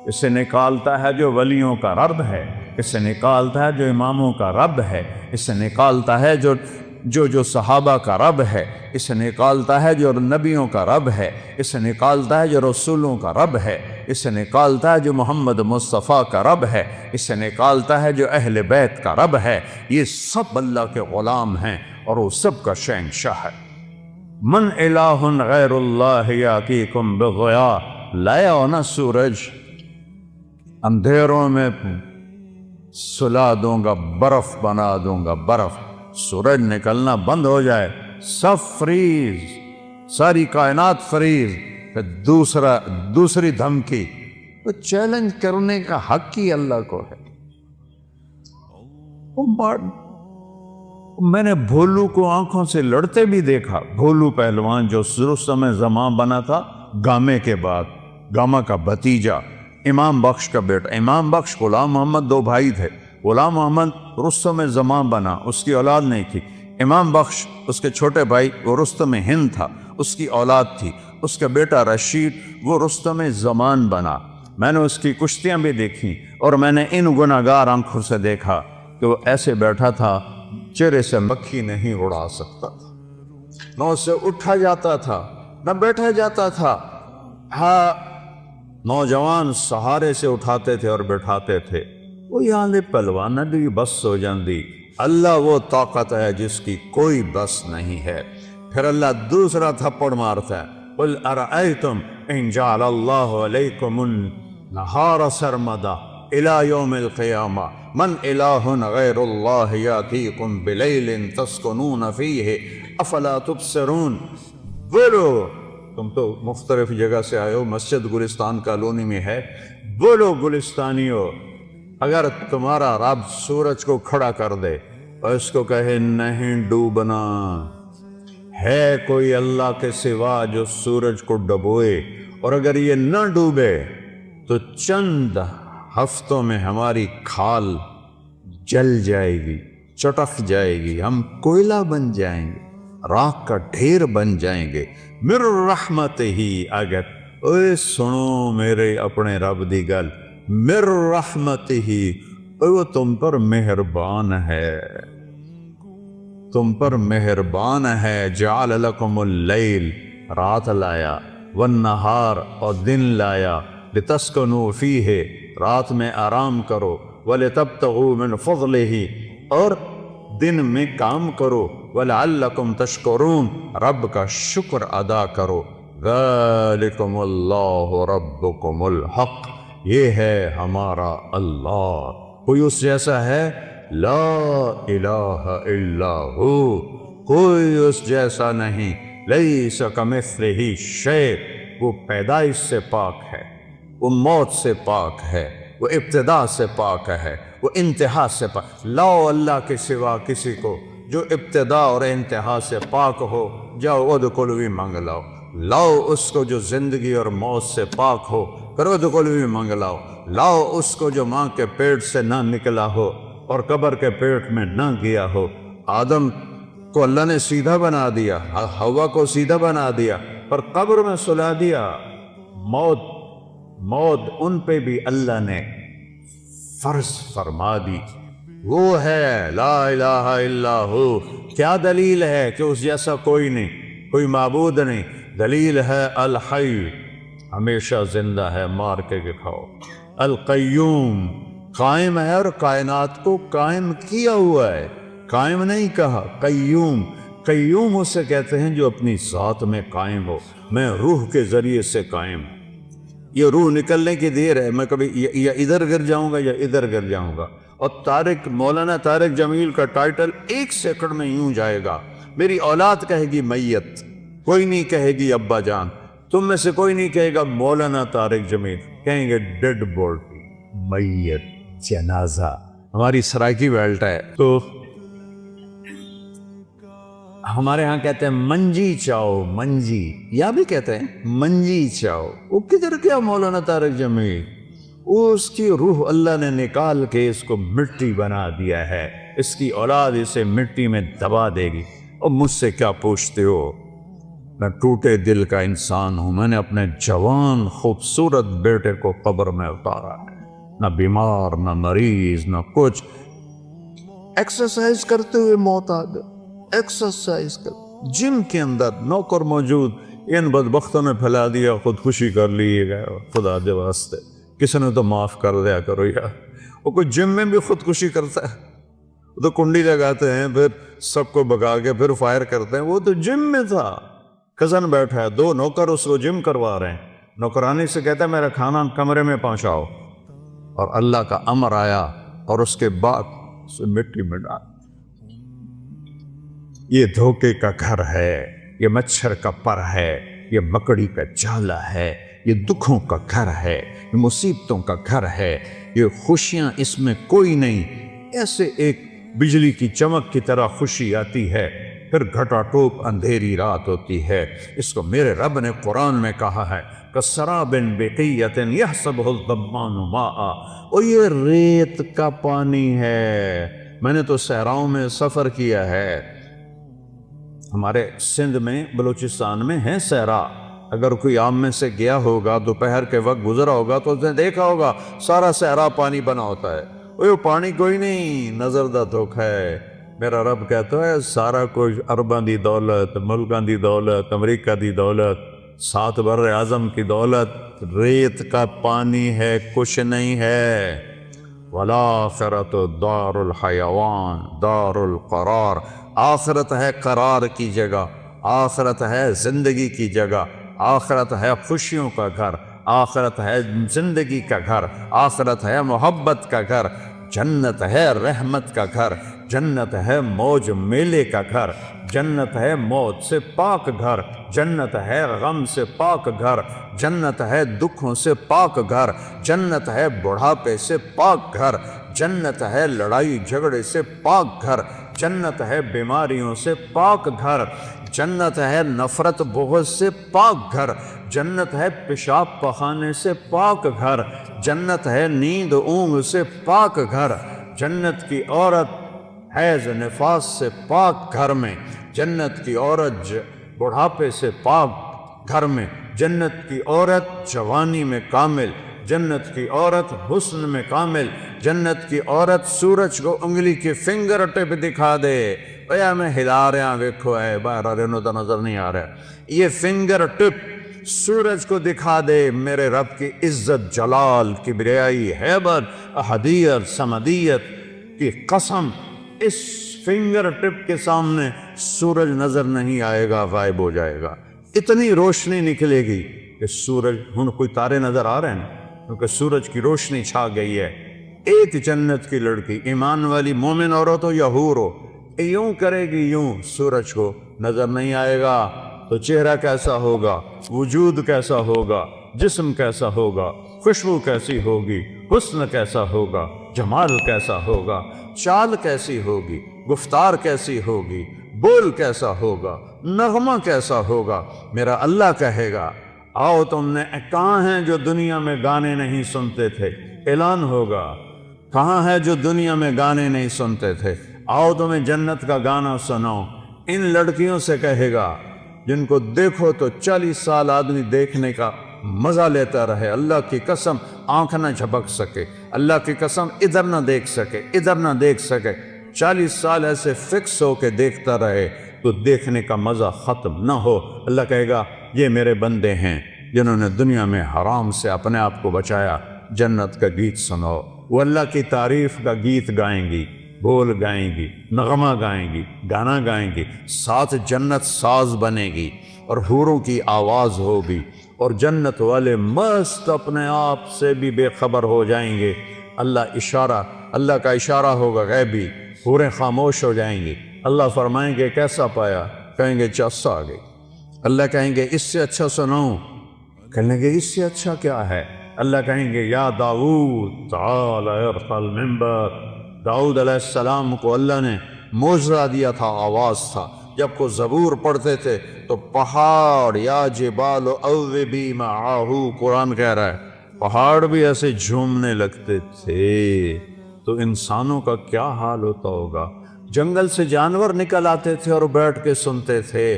اسے نکالتا ہے جو ولیوں کا رب ہے، اسے نکالتا ہے جو اماموں کا رب ہے، اسے نکالتا ہے جو صحابہ کا رب ہے، اسے نکالتا ہے جو نبیوں کا رب ہے، اسے نکالتا ہے جو رسولوں کا رب ہے، اسے نکالتا ہے جو محمد مصطفیٰ کا رب ہے، اسے نکالتا ہے جو اہل بیت کا رب ہے۔ یہ سب اللہ کے غلام ہیں اور وہ سب کا شہنشاہ ہے۔ من الہ غیر اللہ یاتیکم بضیاء، لایا ہو نا سورج، اندھیروں میں سلا دوں گا، برف بنا دوں گا، برف، سورج نکلنا بند ہو جائے، سب فریز، ساری کائنات فریز۔ پھر دوسری دھمکی، تو چیلنج کرنے کا حق ہی اللہ کو ہے۔ میں نے بھولو کو آنکھوں سے لڑتے بھی دیکھا، بھولو پہلوان جو رستم زمان بنا تھا گامے کے بعد، گاما کا بھتیجا، امام بخش کا بیٹا۔ امام بخش غلام محمد دو بھائی تھے، غلام محمد رستم زمان بنا، اس کی اولاد نہیں تھی۔ امام بخش اس کے چھوٹے بھائی، وہ رستم ہند تھا، اس کی اولاد تھی۔ اس کا بیٹا رشید وہ رستم زمان بنا۔ میں نے اس کی کشتیاں بھی دیکھیں اور میں نے ان گناہگار آنکھوں سے دیکھا کہ وہ ایسے بیٹھا تھا، چہرے سے مکھی نہیں اڑا سکتا تھا، نہ اسے اٹھا جاتا تھا نہ بیٹھا جاتا تھا۔ ہاں، نوجوان سہارے سے اٹھاتے تھے اور بیٹھاتے تھے۔ وہ یہاں پہلوان بھی بس ہو جاندی۔ اللہ وہ طاقت ہے جس کی کوئی بس نہیں ہے۔ پھر اللہ دوسرا تھپڑ مارتا ہے، قل ارأیتم ان جعل اللہ علیکم النہار سرمدا الی یوم القیامہ من الہ غیر اللہ یاتیکم بلیل تسکنون فیہ افلا تبصرون۔ بولو، تم تو مختلف جگہ سے آئے ہو، مسجد گلستان کالونی میں ہے، بولو گلستانیو، اگر تمہارا رب سورج کو کھڑا کر دے اور اس کو کہے نہیں ڈوبنا، ہے کوئی اللہ کے سوا جو سورج کو ڈبوئے، اور اگر یہ نہ ڈوبے تو چند ہفتوں میں ہماری کھال جل جائے گی، چٹک جائے گی، ہم کوئلہ بن جائیں گے، راکھ کا ڈھیر بن جائیں گے۔ مر رحمت ہی، اگر اوے سنو میرے اپنے رب دی گل، مر رحمت ہی، وہ تم پر مہربان ہے، تم پر مہربان ہے۔ جعل لکم اللیل، رات لایا، والنہار، اور دن لایا، لتسکنوا فیہ، رات میں آرام کرو، ولتبتغوا من فضلہ، اور دن میں کام کرو، ولعلکم تشکرون، رب کا شکر ادا کرو۔ ذالکم اللہ ربکم الحق، یہ ہے ہمارا اللہ، کوئی اس جیسا ہے؟ لا الہ الا ہو، کوئی اس جیسا نہیں۔ لیس کمثلہ شیء، وہ پیدائش سے پاک ہے، وہ موت سے پاک ہے، وہ ابتدا سے پاک ہے، وہ انتہا سے پاک۔ لاؤ اللہ کے سوا کسی کو جو ابتدا اور انتہا سے پاک ہو، جاؤ ادخلوا مانگ لاؤ۔ لاؤ اس کو جو زندگی اور موت سے پاک ہو، پھر ادخلوا مانگ لاؤ۔ لاؤ اس کو جو ماں کے پیٹ سے نہ نکلا ہو اور قبر کے پیٹ میں نہ گیا ہو۔ آدم کو اللہ نے سیدھا بنا دیا، حوا کو سیدھا بنا دیا، پر قبر میں سلا دیا۔ موت ان پہ بھی اللہ نے فرض فرما دی۔ وہ ہے لا الہ الا ہو۔ کیا دلیل ہے کہ اس جیسا کوئی نہیں، کوئی معبود نہیں؟ دلیل ہے الحی، ہمیشہ زندہ ہے، مار کے کھاؤ۔ القیوم، قائم ہے اور کائنات کو قائم کیا ہوا ہے، قائم نہیں کہا، قیوم۔ قیوم اسے کہتے ہیں جو اپنی ذات میں قائم ہو۔ میں روح کے ذریعے سے قائم ہوں، یہ روح نکلنے کی دیر ہے، میں کبھی یا ادھر گر جاؤں گا یا ادھر گر جاؤں گا۔ اور مولانا طارق جمیل کا ٹائٹل 1 سیکنڈ میں یوں جائے گا، میری اولاد کہے گی میت، کوئی نہیں کہے گی ابا جان، تم میں سے کوئی نہیں کہے گا مولانا طارق جمیل، کہیں گے ڈیڈ باڈی، میت، جنازہ۔ ہماری سرائکی بیلٹ ہے تو ہمارے ہاں کہتے ہیں منجی چاؤ، منجی یا بھی کہتے ہیں منجی چاؤ. وہ کدھر کیا مولانا طارق جمیل، اس کی روح اللہ نے نکال کے اس کو مٹی بنا دیا ہے، اس کی اولاد اسے مٹی میں دبا دے گی. اور مجھ سے کیا پوچھتے ہو؟ میں ٹوٹے دل کا انسان ہوں. میں نے اپنے جوان خوبصورت بیٹے کو قبر میں اتارا ہے، نہ بیمار نہ مریض نہ کچھ. ایکسرسائز کرتے ہوئے موت آ گئی. ایکسرسائز کر جم کے اندر نوکر موجود، ان بدبختوں نے پھیلا دیا خودکشی کر لیے گئے. خدا دے واسطے کسی نے تو معاف کر دیا کرو یار. وہ کوئی جم میں بھی خودکشی کرتا ہے؟ وہ تو کنڈی لگاتے ہیں پھر سب کو بگا کے پھر فائر کرتے ہیں. وہ تو جم میں تھا. کزن بیٹھا ہے، 2 نوکر اس کو جم کروا رہے ہیں. نوکرانی سے کہتا ہے میرا کھانا کمرے میں پہنچاؤ، اور اللہ کا امر آیا اور اس کے بعد اسے مٹی میں ڈال. یہ دھوکے کا گھر ہے، یہ مچھر کا پر ہے، یہ مکڑی کا جالا ہے، یہ دکھوں کا گھر ہے، یہ مصیبتوں کا گھر ہے. یہ خوشیاں اس میں کوئی نہیں. ایسے ایک بجلی کی چمک کی طرح خوشی آتی ہے، پھر گھٹا ٹوپ اندھیری رات ہوتی ہے. اس کو میرے رب نے قرآن میں کہا ہے کسراب بقیۃ یحسبہ الظمآن ماء. اور یہ ریت کا پانی ہے. میں نے تو صحراؤں میں سفر کیا ہے. ہمارے سندھ میں بلوچستان میں ہے صحرا. اگر کوئی عام میں سے گیا ہوگا دوپہر کے وقت گزرا ہوگا تو اس نے دیکھا ہوگا سارا صحرا پانی بنا ہوتا ہے. وہ پانی کوئی نہیں، نظر دا دھوکا ہے. میرا رب کہتا ہے سارا کچھ ارباں دی دولت، ملکاں دی دولت، امریکہ دی دولت، 7 بر اعظم کی دولت ریت کا پانی ہے، کچھ نہیں ہے. والآخرۃ دار الحیوان دار القرار. آخرت ہے قرار کی جگہ، آخرت ہے زندگی کی جگہ، آخرت ہے خوشیوں کا گھر، آخرت ہے زندگی کا گھر، آخرت ہے محبت کا گھر. جنت ہے رحمت کا گھر، جنت ہے موج میلے کا گھر، جنت ہے موت سے پاک گھر، جنت ہے غم سے پاک گھر، جنت ہے دکھوں سے پاک گھر، جنت ہے بڑھاپے سے پاک گھر، جنت ہے لڑائی جھگڑے سے پاک گھر، جنت ہے بیماریوں سے پاک گھر، جنت ہے نفرت بغض سے پاک گھر، جنت ہے پیشاب پخانے سے پاک گھر، جنت ہے نیند اونگ سے پاک گھر، جنت کی عورت حیض نفاس سے پاک گھر میں، جنت کی عورت بڑھاپے سے پاک گھر میں، جنت کی عورت جوانی میں کامل، جنت کی عورت حسن میں کامل، جنت کی عورت سورج کو انگلی کی فنگر ٹپ دکھا دے. بھیا میں ہلا رہا ویکھو ہے باہر رہنو تو نظر نہیں آ رہا. یہ فنگر ٹپ سورج کو دکھا دے میرے رب کی عزت جلال کبریائی حیبت احدیت سمدیت کی قسم. اس فنگر ٹپ کے سامنے سورج نظر نہیں آئے گا، غائب ہو جائے گا. اتنی روشنی نکلے گی کہ سورج ہن کوئی تارے نظر آ رہے ہیں کیونکہ سورج کی روشنی چھا گئی ہے. ایک جنت کی لڑکی ایمان والی مومن عورت ہو یا حور ہو یوں کرے گی، یوں سورج کو نظر نہیں آئے گا تو چہرہ کیسا ہوگا، وجود کیسا ہوگا، جسم کیسا ہوگا، خوشبو کیسی ہوگی، حسن کیسا ہوگا، جمال کیسا ہوگا، چال کیسی ہوگی، گفتار کیسی ہوگی، بول کیسا ہوگا، نغمہ کیسا ہوگا. میرا اللہ کہے گا آؤ تم نے کہاں ہیں جو دنیا میں گانے نہیں سنتے تھے. اعلان ہوگا کہاں ہے جو دنیا میں گانے نہیں سنتے تھے، آؤ تمہیں جنت کا گانا سناؤ. ان لڑکیوں سے کہے گا جن کو دیکھو تو 40 سال آدمی دیکھنے کا مزہ لیتا رہے، اللہ کی قسم آنکھ نہ جھپک سکے، اللہ کی قسم ادھر نہ دیکھ سکے، ادھر نہ دیکھ سکے. 40 سال ایسے فکس ہو کے دیکھتا رہے تو دیکھنے کا مزہ ختم نہ ہو. اللہ کہے گا یہ میرے بندے ہیں جنہوں نے دنیا میں حرام سے اپنے آپ کو بچایا. جنت کا گیت سنو. وہ اللہ کی تعریف کا گیت گائیں گی، بول گائیں گی، نغمہ گائیں گی، گانا گائیں گی. ساتھ جنت ساز بنے گی اور حوروں کی آواز ہوگی، اور جنت والے مست اپنے آپ سے بھی بے خبر ہو جائیں گے. اللہ کا اشارہ ہوگا غیبی، حوریں خاموش ہو جائیں گی. اللہ فرمائیں گے کیسا پایا؟ کہیں گے چس آ گئی. اللہ کہیں گے اس سے اچھا سناؤں؟ کہنے گے اس سے اچھا کیا ہے؟ اللہ کہیں گے یا داؤد تعال ارقى المنبر. داؤد علیہ السلام کو اللہ نے معجزہ دیا تھا، آواز تھا، جب کو زبور پڑھتے تھے تو پہاڑ یا جبال اوبی معاہو، قرآن کہہ رہا ہے پہاڑ بھی ایسے جھومنے لگتے تھے، تو انسانوں کا کیا حال ہوتا ہوگا؟ جنگل سے جانور نکل آتے تھے اور بیٹھ کے سنتے تھے،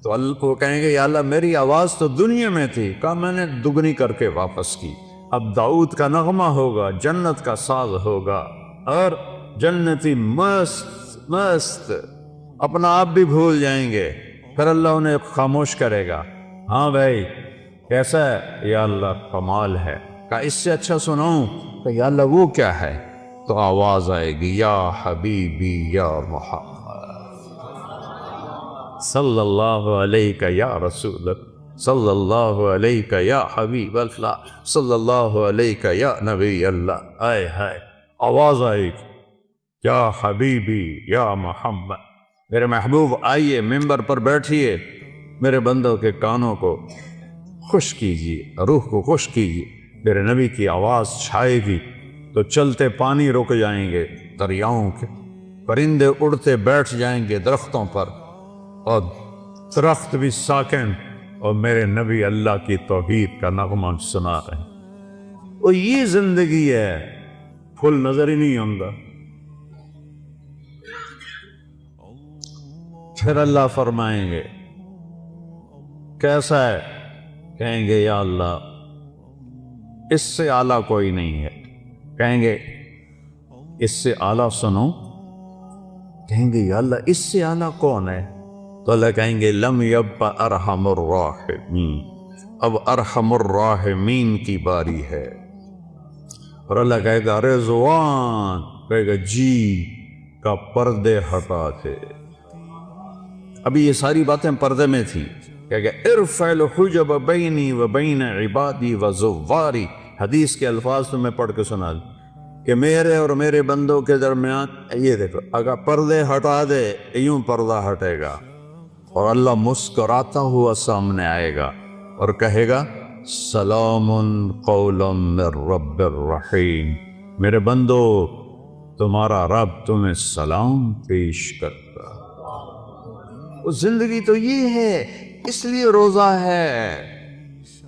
تو اللہ کو کہیں گے یا اللہ میری آواز تو دنیا میں تھی، کہا میں نے دگنی کر کے واپس کی، اب داؤد کا نغمہ ہوگا، جنت کا ساز ہوگا، اور جنتی مست مست اپنا آپ بھی بھول جائیں گے، پھر اللہ انہیں خاموش کرے گا، ہاں بھائی کیسا ہے؟ یا اللہ کمال ہے، کہا اس سے اچھا سناؤں؟ کہ یا اللہ وہ کیا ہے؟ تو آواز آئے گی یا حبیبی یا محمد صلی اللہ علیہ یا رسول صلی اللہ علیہ یا حبیب اللہ صلی اللہ علیہ یا نبی اللہ، آئے ہائے آواز آئے گی یا حبیبی یا محمد، میرے محبوب آئیے ممبر پر بیٹھیے، میرے بندوں کے کانوں کو خوش کیجیے، روح کو خوش کیجیے، میرے نبی کی آواز چھائے گی تو چلتے پانی رک جائیں گے دریاؤں کے، پرندے اڑتے بیٹھ جائیں گے درختوں پر، اور درخت بھی ساکن، اور میرے نبی اللہ کی توحید کا نغمہ سنا رہے ہیں۔ اور یہ زندگی ہے، پھول نظر ہی نہیں آتا۔ پھر اللہ فرمائیں گے کیسا ہے؟ کہیں گے یا اللہ اس سے اعلیٰ کوئی نہیں ہے، کہیں گے اس سے اعلیٰ سنو، کہیں گے یا اللہ اس سے اعلیٰ کون ہے؟ تو اللہ کہیں گے لم یبق ارحم الراحمین، اب ارحم الراحمین کی باری ہے، اور اللہ کہے گا رضوان، کہے گا جی کا پردے ہٹا دے۔ ابھی یہ ساری باتیں پردے میں تھیں، کہے گا ارفع الحجب بینی و بین عبادی و زواری، حدیث کے الفاظ تمہیں پڑھ کے سنا دوں کہ میرے اور میرے بندوں کے درمیان یہ دیکھو، اگر پردے ہٹا دے یوں پردہ ہٹے گا، اور اللہ مسکراتا ہوا سامنے آئے گا اور کہے گا سلام قولا من رب الرحیم، میرے بندو تمہارا رب تمہیں سلام پیش کرتا۔ زندگی تو یہ ہے، اس لیے روزہ ہے،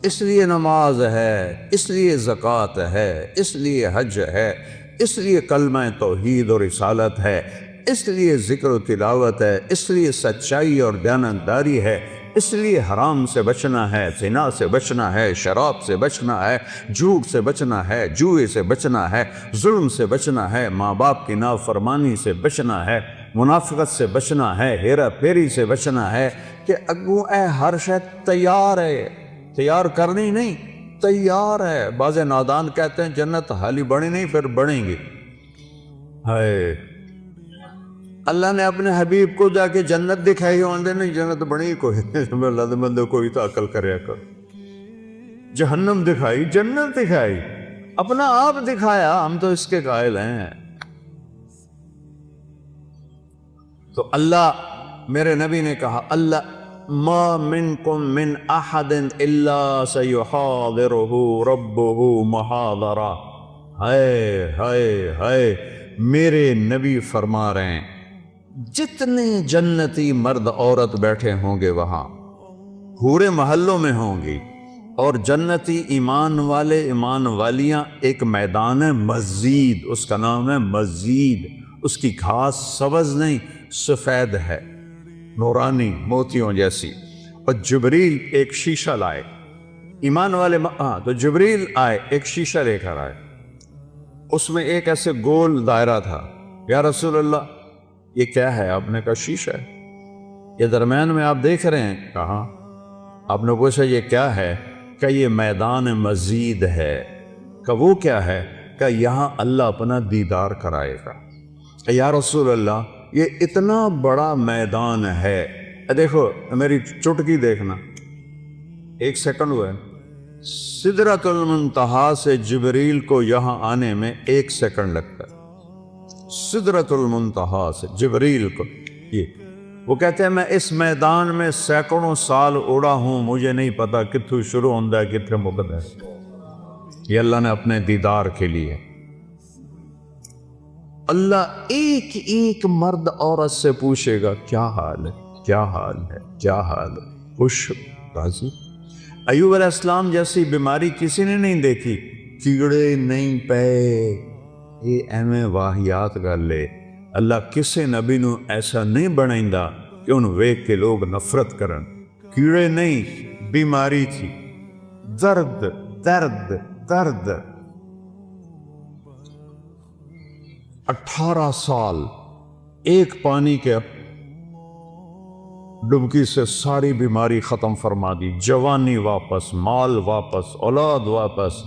اس لیے نماز ہے، اس لیے زکوٰۃ ہے، اس لیے حج ہے، اس لیے کلمہ توحید اور رسالت ہے، اس لیے ذکر و تلاوت ہے، اس لیے سچائی اور دیانتداری ہے، اس لیے حرام سے بچنا ہے، زنا سے بچنا ہے، شراب سے بچنا ہے، جھوٹ سے بچنا ہے، جوئے سے بچنا ہے، ظلم سے بچنا ہے، ماں باپ کی نافرمانی سے بچنا ہے، منافقت سے بچنا ہے، ہیرا پھیری سے بچنا ہے، کہ اگوں اے ہر شے تیار ہے، تیار کرنی نہیں، تیار ہے۔ بعض نادان کہتے ہیں جنت حالی بڑی نہیں، پھر بڑھیں گی۔ ہائے اللہ نے اپنے حبیب کو جا کے جنت دکھائی، ہوندے نہیں جنت بڑی کوئی اللہ دے بندے کوئی تو عقل کریا کر، جہنم دکھائی، جنت دکھائی، اپنا آپ دکھایا، ہم تو اس کے قائل ہیں۔ تو اللہ میرے نبی نے کہا اللہ ما منکم من احد الا سیحاضرہ ربہ محاضرہ، ہائے ہائے ہائے، میرے نبی فرما رہے ہیں جتنے جنتی مرد عورت بیٹھے ہوں گے وہاں پورے محلوں میں ہوں گی، اور جنتی ایمان والے ایمان والیاں ایک میدان ہے مزید، اس کا نام ہے مزید، اس کی گھاس سبز نہیں سفید ہے، نورانی موتیوں جیسی، اور جبریل ایک شیشہ لائے، ایمان والے تو جبریل آئے ایک شیشہ لے کر آئے، اس میں ایک ایسے گول دائرہ تھا، یا رسول اللہ یہ کیا ہے؟ آپ نے کہا شیشہ ہے، یہ درمیان میں آپ دیکھ رہے ہیں، کہاں؟ آپ نے پوچھا یہ کیا ہے؟ کہ یہ میدان مزید ہے۔ کہ وہ کیا ہے؟ کہ یہاں اللہ اپنا دیدار کرائے گا۔ کہ یا رسول اللہ یہ اتنا بڑا میدان ہے، دیکھو میری چٹکی دیکھنا، 1 سیکنڈ ہوا ہے، سدرۃ المنتہا سے جبریل کو یہاں آنے میں 1 سیکنڈ لگتا ہے، سدرۃ المنتہا سے جبریل کو، یہ وہ کہتے ہیں میں اس میدان میں سینکڑوں سال اڑا ہوں، مجھے نہیں پتا کتھوں شروع ہوتا ہے کتھے مکتا ہے، یہ اللہ نے اپنے دیدار کے لیے۔ اللہ ایک ایک مرد عورت سے پوچھے گا کیا حال ہے، کیا حال ہے، کیا حال ہے، خوش راضی؟ ایوب علیہ السلام جیسی بیماری کسی نے نہیں دیکھی، کیڑے نہیں پے، یہ ایویں واہیات کر لے۔ اللہ کسے نبی نو ایسا نہیں بنائندا کہ ان ویک کے لوگ نفرت کرن۔ کیڑے نہیں، بیماری تھی، درد درد درد۔ 18 سال ایک پانی کے ڈبکی سے ساری بیماری ختم فرما دی، جوانی واپس، مال واپس، اولاد واپس۔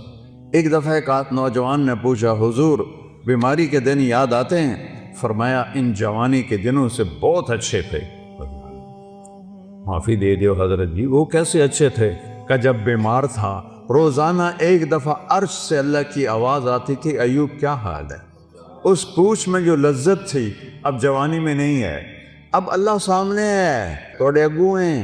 ایک دفعہ ایک نوجوان نے پوچھا حضور بیماری کے دن یاد آتے ہیں؟ فرمایا ان جوانی کے دنوں سے بہت اچھے تھے۔ معافی دے دیو حضرت جی، وہ کیسے اچھے تھے؟ کہ جب بیمار تھا روزانہ ایک دفعہ عرش سے اللہ کی آواز آتی تھی ایوب کیا حال ہے؟ اس پوچھ میں جو لذت تھی اب جوانی میں نہیں ہے۔ اب اللہ سامنے ہے، توڑے اگو ہیں،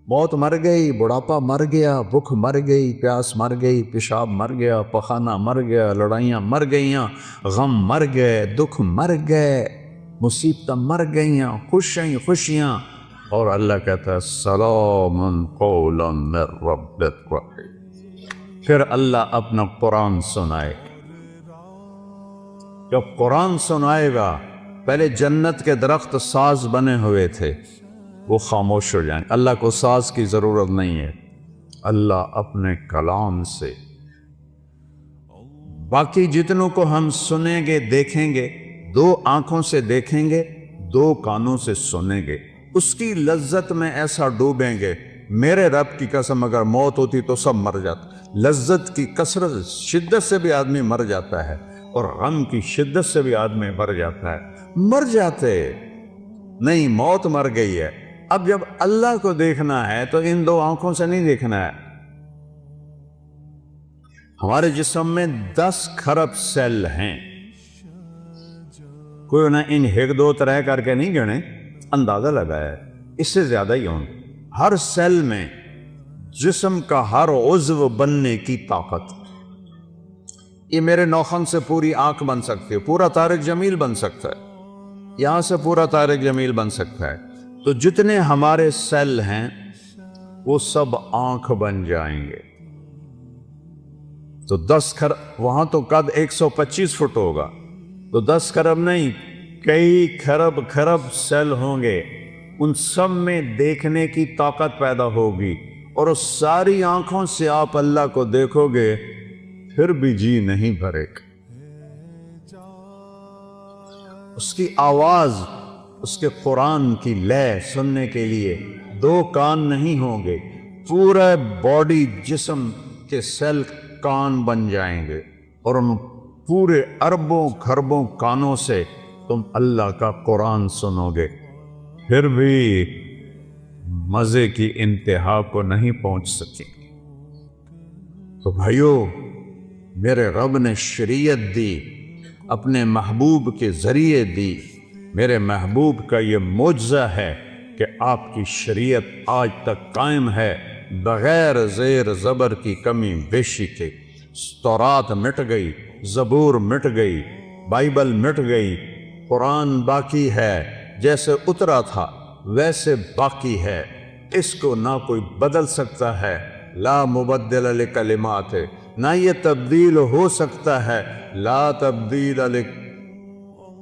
موت مر گئی، بڑھاپا مر گیا، بھوک مر گئی، پیاس مر گئی، پیشاب مر گیا، پخانہ مر گیا، لڑائیاں مر گئیاں، غم مر گئے، دکھ مر گئے، مصیبتیں مر گئیاں، خوشیاں، اور اللہ کہتا ہے سلام قولا من رب الرحیم۔ پھر اللہ اپنا قرآن سنائے۔ جب قرآن سنائے گا، پہلے جنت کے درخت ساز بنے ہوئے تھے، وہ خاموش ہو جائیں۔ اللہ کو ساز کی ضرورت نہیں ہے، اللہ اپنے کلام سے باقی جتنوں کو ہم سنیں گے دیکھیں گے، 2 آنکھوں سے دیکھیں گے، 2 کانوں سے سنیں گے، اس کی لذت میں ایسا ڈوبیں گے۔ میرے رب کی قسم اگر موت ہوتی تو سب مر جاتا۔ لذت کی کثرت شدت سے بھی آدمی مر جاتا ہے، اور غم کی شدت سے بھی آدمی مر جاتا ہے۔ مر جاتے نہیں، موت مر گئی ہے۔ اب جب اللہ کو دیکھنا ہے تو ان 2 آنکھوں سے نہیں دیکھنا ہے۔ ہمارے جسم میں 10 کھرب سیل ہیں، کوئی نہ ان 1 2 3 کر کے نہیں گنے، اندازہ لگایا ہے اس سے زیادہ ہی ہوں۔ ہر سیل میں جسم کا ہر عضو بننے کی طاقت۔ یہ میرے نوخن سے پوری آنکھ بن سکتی ہے، پورا طارق جمیل بن سکتا ہے، یہاں سے پورا طارق جمیل بن سکتا ہے۔ تو جتنے ہمارے سیل ہیں وہ سب آنکھ بن جائیں گے۔ تو 10 کھرب، وہاں تو قد 125 فٹ ہوگا، تو 10 کھرب نہیں، کئی کھرب سیل ہوں گے، ان سب میں دیکھنے کی طاقت پیدا ہوگی، اور اس ساری آنکھوں سے آپ اللہ کو دیکھو گے، پھر بھی جی نہیں بھرے گا۔ اس کی آواز، اس کے قرآن کی لے سننے کے لیے 2 کان نہیں ہوں گے، پورے باڈی جسم کے سیل کان بن جائیں گے، اور ان پورے اربوں کھربوں کانوں سے تم اللہ کا قرآن سنو گے، پھر بھی مزے کی انتہا کو نہیں پہنچ سکیں۔ تو بھائیو، میرے رب نے شریعت دی، اپنے محبوب کے ذریعے دی۔ میرے محبوب کا یہ معجزہ ہے کہ آپ کی شریعت آج تک قائم ہے، بغیر زیر زبر کی کمی بیشی کے۔ تورات مٹ گئی، زبور مٹ گئی، بائبل مٹ گئی، قرآن باقی ہے، جیسے اترا تھا ویسے باقی ہے، اس کو نہ کوئی بدل سکتا ہے، لا مبدل لکلمات، نہ یہ تبدیل ہو سکتا ہے، لا تبدیل لکلمات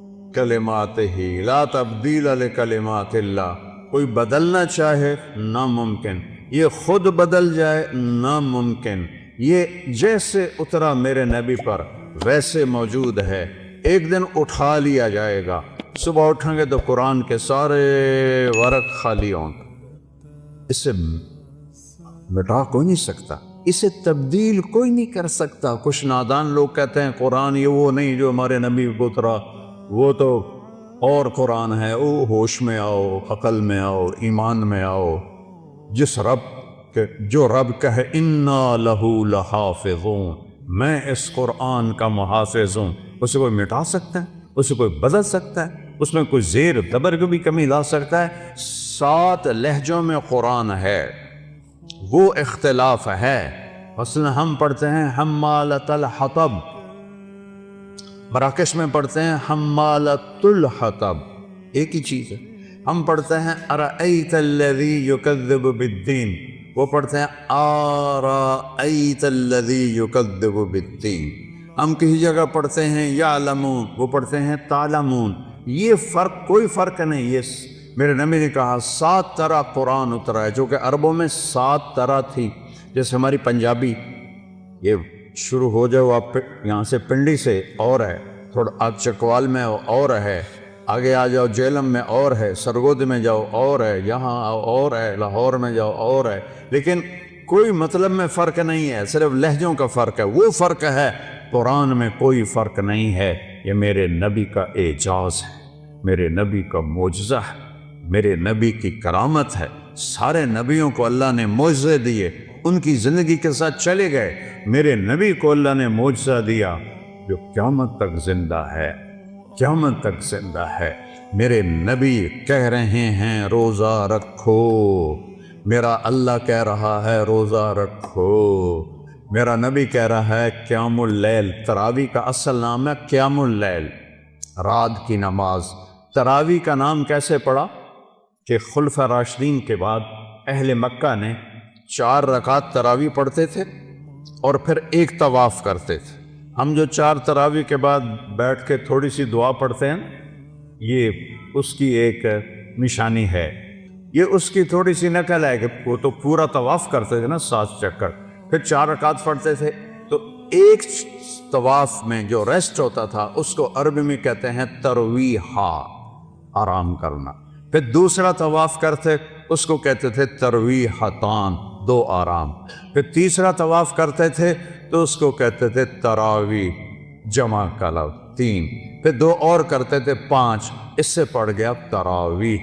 ہی، لا تبدیل لکلمات اللہ۔ کوئی بدلنا چاہے ناممکن، یہ خود بدل جائے ناممکن، یہ جیسے اترا میرے نبی پر ویسے موجود ہے، ایک دن اٹھا لیا جائے گا۔ صبح اٹھیں گے تو قرآن کے سارے ورق خالی ہوں گے، اسے مٹا کوئی نہیں سکتا، اسے تبدیل کوئی نہیں کر سکتا۔ کچھ نادان لوگ کہتے ہیں قرآن یہ وہ نہیں جو ہمارے نبی کو اترا، وہ تو اور قرآن ہے، او ہوش میں آؤ، عقل میں آؤ، ایمان میں آؤ۔ جس رب کے جو رب کہے انا لہو لحافظون، میں اس قرآن کا محافظ ہوں، اسے کوئی مٹا سکتا ہے؟ اسے کوئی بدل سکتا ہے؟ اس میں کوئی زیر دبر کو بھی کمی لا سکتا ہے؟ 7 لہجوں میں قرآن ہے، وہ اختلاف ہے۔ مثلا ہم پڑھتے ہیں حمالۃ الحطب، مراکش میں پڑھتے ہیں حمالۃ الحطب، ایک ہی چیز ہے۔ ہم پڑھتے ہیں ارأیت الذی یکذب بالدین، وہ پڑھتے ہیں آرأیت الذی یکذب بالدین۔ ہم کسی جگہ پڑھتے ہیں یعلمون، وہ پڑھتے ہیں تعلمون۔ یہ فرق، کوئی فرق نہیں۔ یہ میرے نبی نے کہا 7 طرح قرآن اترا ہے، جو کہ عربوں میں 7 طرح تھی۔ جیسے ہماری پنجابی، یہ شروع ہو جاؤ آپ یہاں سے پنڈی سے اور ہے، تھوڑا آگ چکوال میں اور ہے، آگے آ جاؤ جیلم میں اور ہے، سرگود میں جاؤ اور ہے، یہاں آؤ اور ہے، لاہور میں جاؤ اور ہے، لیکن کوئی مطلب میں فرق نہیں ہے، صرف لہجوں کا فرق ہے۔ وہ فرق ہے، قرآن میں کوئی فرق نہیں ہے۔ یہ میرے نبی کا اعجاز ہے، میرے نبی کا معجزہ ہے، میرے نبی کی کرامت ہے۔ سارے نبیوں کو اللہ نے معجزے دیے، ان کی زندگی کے ساتھ چلے گئے۔ میرے نبی کو اللہ نے معجزہ دیا جو قیامت تک زندہ ہے، قیامت تک زندہ ہے۔ میرے نبی کہہ رہے ہیں روزہ رکھو، میرا اللہ کہہ رہا ہے روزہ رکھو۔ میرا نبی کہہ رہا ہے قیام اللیل، تراویح کا اصل نام ہے قیام اللیل، رات کی نماز۔ تراویح کا نام کیسے پڑا کہ خلفاء راشدین کے بعد اہل مکہ نے 4 رکعت تراویح پڑھتے تھے اور پھر ایک طواف کرتے تھے۔ ہم جو 4 تراویح کے بعد بیٹھ کے تھوڑی سی دعا پڑھتے ہیں، یہ اس کی ایک نشانی ہے، یہ اس کی تھوڑی سی نقل ہے کہ وہ تو پورا طواف کرتے تھے نا 7 چکر، پھر 4 رکعت پڑھتے تھے، تو ایک طواف میں جو ریسٹ ہوتا تھا اس کو عربی میں کہتے ہیں ترویحا، آرام کرنا۔ پھر دوسرا طواف کرتے اس کو کہتے تھے ترویحتان، 2 آرام۔ پھر تیسرا طواف کرتے تھے تو اس کو کہتے تھے تراویح، جمع کا لفظ 3۔ پھر 2 اور کرتے تھے 5، اس سے پڑ گیا تراویح۔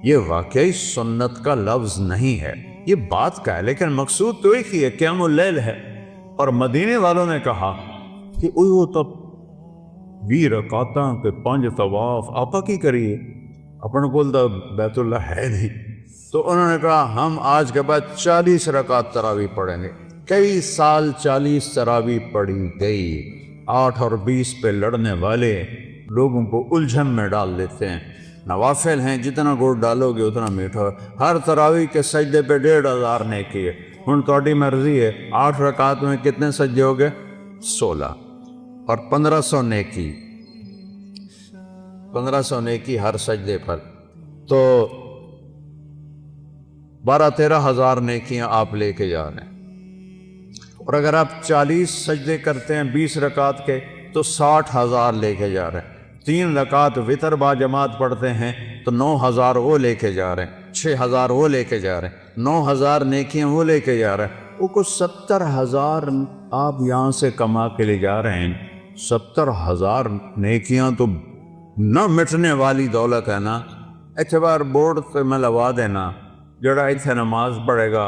یہ واقعی سنت کا لفظ نہیں ہے، یہ بات کا ہے، لیکن مقصود تو ایک ہی ہے، قیام اللیل ہے۔ اور مدینے والوں نے کہا کہ وہ تب 20 رکعتاں کے 5 طواف آپا کی کریے، اپنے کول تو بیت اللہ ہے نہیں، تو انہوں نے کہا ہم آج کے بعد 40 رکعت تراویح پڑھیں گے۔ کئی سال 40 تراویح پڑھی گئی۔ 8 اور 20 پہ لڑنے والے لوگوں کو الجھن میں ڈال دیتے ہیں۔ نوافل ہیں، جتنا گڑ ڈالو گے اتنا میٹھا۔ ہر تراویح کے سجدے پہ 1500 نیکی ہے۔ ہن تہاڈی مرضی ہے، 8 رکعت میں کتنے سجدے ہو گئے؟ 16 اور 1500 نیکی، 1500 نیکی ہر سجدے پر، تو 12-13 ہزار نیکیاں آپ لے کے جا رہے ہیں۔ اور اگر آپ 40 سجدے کرتے ہیں 20 رکعت کے تو 60,000 لے کے جا رہے ہیں۔ 3 رکعت وتر با جماعت پڑھتے ہیں تو 9,000 وہ لے کے جا رہے ہیں، 6,000 وہ لے کے جا رہے ہیں، 9,000 نیکیاں وہ لے کے جا رہے ہیں۔ وہ کچھ 70,000 آپ یہاں سے کما کے لے جا رہے ہیں۔ 70,000 نیکیاں تو نہ مٹنے والی دولت ہے نا۔ اعتبار بورڈ سے میں لوا دینا، جڑا اتنے نماز پڑھے گا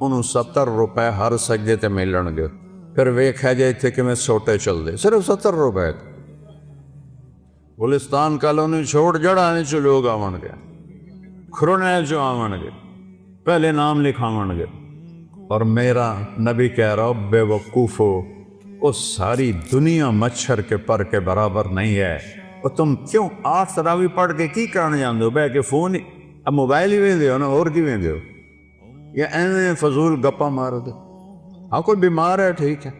انہوں 70 روپے ہر سجدے تے ملن گے۔ پھر ویکھا جائے تھے کہ میں سوٹے چل دے، صرف 70 روپے۔ گلستان کالونی چھوڑ جڑانے چ لوگ آون گے، کھرونے چ آون گے، پہلے نام لکھاون گے۔ اور میرا نبی کہہ رہا بے وقوفو، وہ ساری دنیا مچھر کے پر کے برابر نہیں ہے۔ اور تم کیوں 8 تراویح پڑھ کے کی کرنے جاندے ہو؟ بہ کے فون اب موبائل ہی ویندے ہو نا، اور کی ویندے ہو؟ یا ایویں فضول گپا مار دے؟ ہاں کوئی بیمار ہے ٹھیک ہے،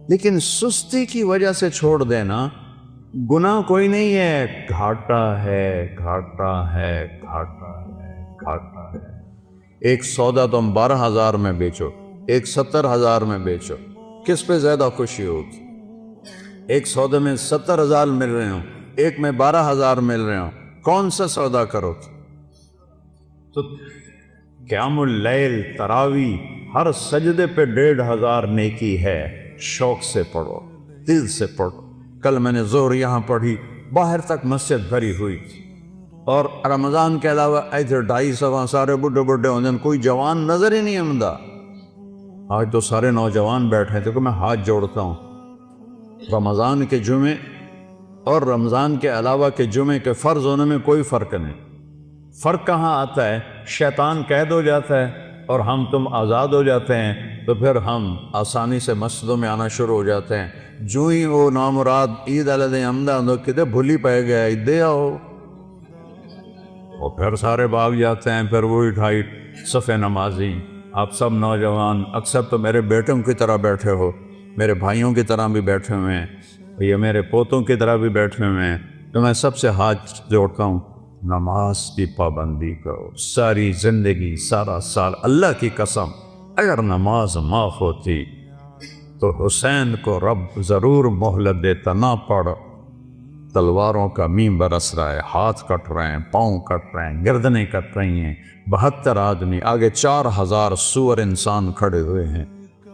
لیکن سستی کی وجہ سے چھوڑ دینا گناہ کوئی نہیں ہے، گھاٹا ہے، گھاٹا ہے، گھاٹا ہے، گھاٹا ہے۔ ایک سودا تم 12,000 میں بیچو، ایک 70,000 میں بیچو، کس پہ زیادہ خوشی ہوگی؟ ایک سودے میں 70,000 مل رہے ہوں، ایک میں 12,000 مل رہے ہوں، کون سا سودا کرو؟ تو قیام اللیل، تراویح، ہر سجدے پہ 1,500 نیکی ہے۔ شوق سے پڑھو، دل سے پڑھو۔ کل میں نے ظہر یہاں پڑھی، باہر تک مسجد بھری ہوئی تھی، اور رمضان کے علاوہ ایتھے 250 سارے بڈھے بڈھے ہوندے ہیں، کوئی جوان نظر ہی نہیں آمدا۔ آج تو سارے نوجوان بیٹھے تھے کہ میں ہاتھ جوڑتا ہوں، رمضان کے جمعے اور رمضان کے علاوہ کے جمعے کے فرض ہونے میں کوئی فرق نہیں۔ فرق کہاں آتا ہے؟ شیطان قید ہو جاتا ہے اور ہم تم آزاد ہو جاتے ہیں۔ تو پھر ہم آسانی سے مسجدوں میں آنا شروع ہو جاتے ہیں. جو ہی وہ نامراد عید علیہ حمدہ کتے بھولی پہ گیا دے آؤ، اور پھر سارے بھاگ جاتے ہیں. پھر وہی ڈھائی صفے نمازی. آپ سب نوجوان اکثر تو میرے بیٹوں کی طرح بیٹھے ہو، میرے بھائیوں کی طرح بھی بیٹھے ہوئے ہیں، یہ میرے پوتوں کی طرح بھی بیٹھے ہوئے ہیں. تو میں سب سے ہاتھ جوڑتا ہوں، نماز کی پابندی کرو. ساری زندگی سارا سال اللہ کی قسم اگر نماز معاف ہوتی تو حسین کو رب ضرور مہلت دیتا. نہ پڑھ، تلواروں کا میم برس رہا ہے، ہاتھ کٹ رہے ہیں، پاؤں کٹ رہے ہیں، گردنیں کٹ رہی ہیں، 72 آدمی آگے 4000 سور انسان کھڑے ہوئے ہیں.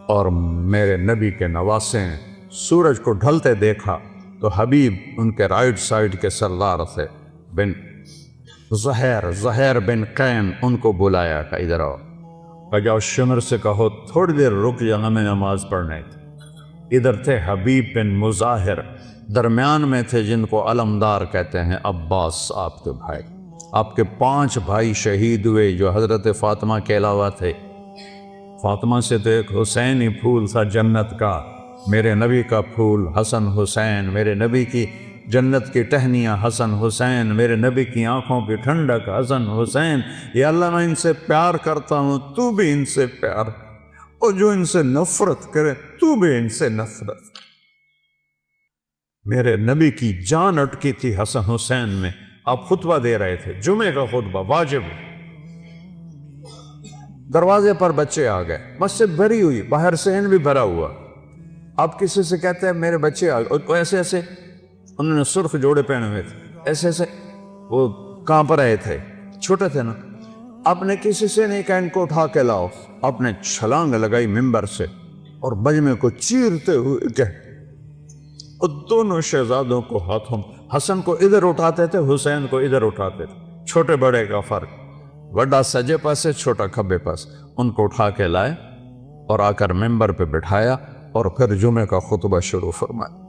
اور میرے نبی کے نواسے ہیں. سورج کو ڈھلتے دیکھا تو حبیب ان کے رائٹ سائڈ کے سردار تھے بن زہیر بن قین، ان کو بلایا کہ ادھر آؤ. جاؤ شمر سے کہو تھوڑی دیر رک جانا، میں نماز پڑھنے تھی. ادھر تھے حبیب بن مظاہر، درمیان میں تھے جن کو علمدار کہتے ہیں عباس، آپ کے بھائی. آپ کے 5 بھائی شہید ہوئے جو حضرت فاطمہ کے علاوہ تھے. فاطمہ سے تو ایک حسینی پھول تھا جنت کا، میرے نبی کا پھول حسن حسین، میرے نبی کی جنت کی ٹہنیاں حسن حسین، میرے نبی کی آنکھوں کی ٹھنڈک حسن حسین. یا اللہ میں ان سے پیار کرتا ہوں، تو بھی ان سے پیار، اور جو ان سے نفرت کرے تو بھی ان سے نفرت. میرے نبی کی جان اٹکی تھی حسن حسین میں. آپ خطبہ دے رہے تھے، جمعے کا خطبہ واجب. دروازے پر بچے آ گئے، مسجد بھری ہوئی، باہر صحن بھی بھرا ہوا. آپ کسی سے کہتے ہیں میرے بچے آ گئے، اور ایسے ایسے انہوں نے سرخ جوڑے پہنے ہوئے تھے، ایسے ایسے وہ کانپ رہے تھے، چھوٹے تھے نا. آپ نے کسی سے نہیں کہا ان کو اٹھا کے لاؤ. آپ نے چھلانگ لگائی ممبر سے اور بجمے کو چیرتے ہوئے گئے اور دونوں شہزادوں کو ہاتھوں، حسن کو ادھر اٹھاتے تھے، حسین کو ادھر اٹھاتے تھے. چھوٹے بڑے کا فرق، بڑا سجے پاسے، چھوٹا کھبے پاس. ان کو اٹھا کے لائے اور آ کر ممبر پہ بٹھایا اور پھر جمعے کا خطبہ شروع فرمایا،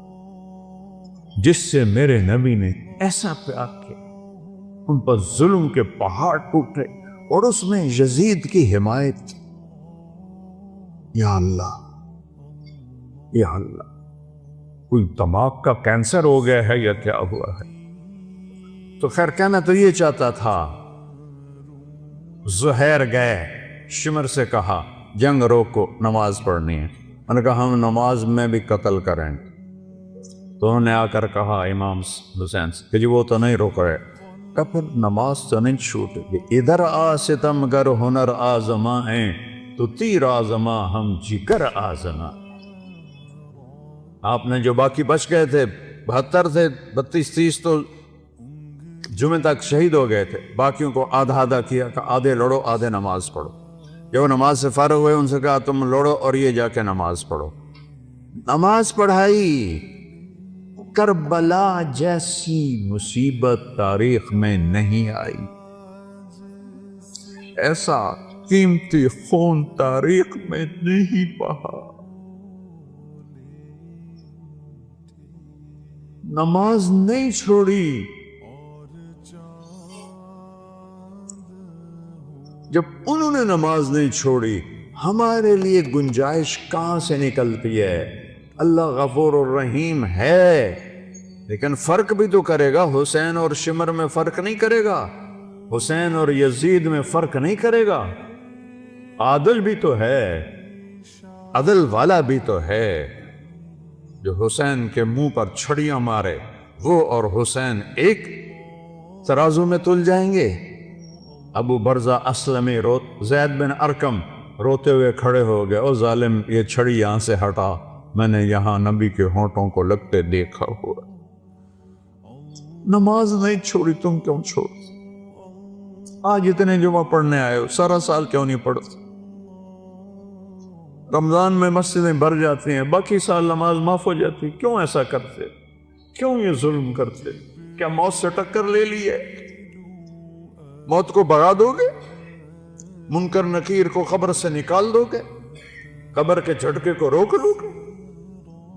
جس سے میرے نبی نے ایسا پیار کیا. ان پر ظلم کے پہاڑ ٹوٹے اور اس میں یزید کی حمایت. یا اللہ یا اللہ، کوئی دماغ کا کینسر ہو گیا ہے یا کیا ہوا ہے؟ تو خیر کہنا تو یہ چاہتا تھا. زہیر گئے، شمر سے کہا جنگ روکو، نماز پڑھنی ہے. میں نے کہا ہم نماز میں بھی قتل کریں. تو انہوں نے آ کر کہا امام حسین سے کہ جی وہ تو نہیں روک رہے. کہ پھر نماز تو نہیں چھوٹے گی. ادھر آ ستم گر ہنر آزما ہیں تو تیر آزما ہم جگر آزما. آپ نے جو باقی بچ گئے تھے 72 تھے، 32-30 تو جمعے تک شہید ہو گئے تھے. باقیوں کو آدھا آدھا کیا کہ آدھے لڑو آدھے نماز پڑھو. جب وہ نماز سے فارغ ہوئے ان سے کہا تم لڑو اور یہ جا کے نماز پڑھو. نماز پڑھائی. کربلا جیسی مصیبت تاریخ میں نہیں آئی، ایسا قیمتی خون تاریخ میں نہیں بہا. نماز نہیں چھوڑی. جب انہوں نے نماز نہیں چھوڑی، ہمارے لیے گنجائش کہاں سے نکلتی ہے؟ اللہ غفور الرحیم ہے، لیکن فرق بھی تو کرے گا. حسین اور شمر میں فرق نہیں کرے گا، حسین اور یزید میں فرق نہیں کرے گا. عادل بھی تو ہے، عدل والا بھی تو ہے. جو حسین کے منہ پر چھڑیاں مارے وہ اور حسین ایک ترازو میں تل جائیں گے. ابو برزہ اسلمی زید بن ارکم روتے ہوئے کھڑے ہو گئے، او ظالم یہ چھڑی یہاں سے ہٹا، میں نے یہاں نبی کے ہونٹوں کو لگتے دیکھا ہوا. نماز نہیں چھوڑی، تم کیوں چھوڑ؟ آج اتنے جمعہ پڑھنے آئے ہو، سارا سال کیوں نہیں پڑھتے؟ رمضان میں مسجدیں بھر جاتی ہیں، باقی سال نماز معاف ہو جاتی. کیوں ایسا کرتے؟ کیوں یہ ظلم کرتے؟ کیا موت سے ٹکر لے لی ہے؟ موت کو بھگا دو گے؟ منکر نکیر کو قبر سے نکال دو گے؟ قبر کے جھٹکے کو روک لو گے؟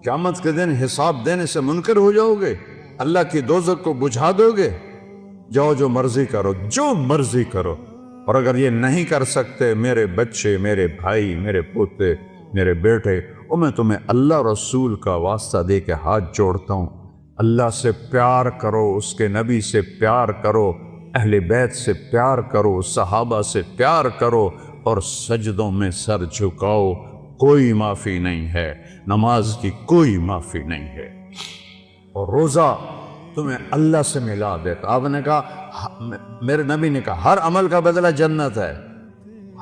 قیامت کے دن حساب دینے سے منکر ہو جاؤ گے؟ اللہ کی دوزخ کو بجھا دو گے؟ جاؤ جو مرضی کرو، جو مرضی کرو. اور اگر یہ نہیں کر سکتے، میرے بچے، میرے بھائی، میرے پوتے، میرے بیٹے، میں تمہیں اللہ رسول کا واسطہ دے کے ہاتھ جوڑتا ہوں، اللہ سے پیار کرو، اس کے نبی سے پیار کرو، اہل بیت سے پیار کرو، صحابہ سے پیار کرو، اور سجدوں میں سر جھکاؤ، کوئی معافی نہیں ہے، نماز کی کوئی معافی نہیں ہے، اور روزہ تمہیں اللہ سے ملا دیتا۔ آپ نے کہا، میرے نبی نے کہا، ہر عمل کا بدلہ جنت ہے،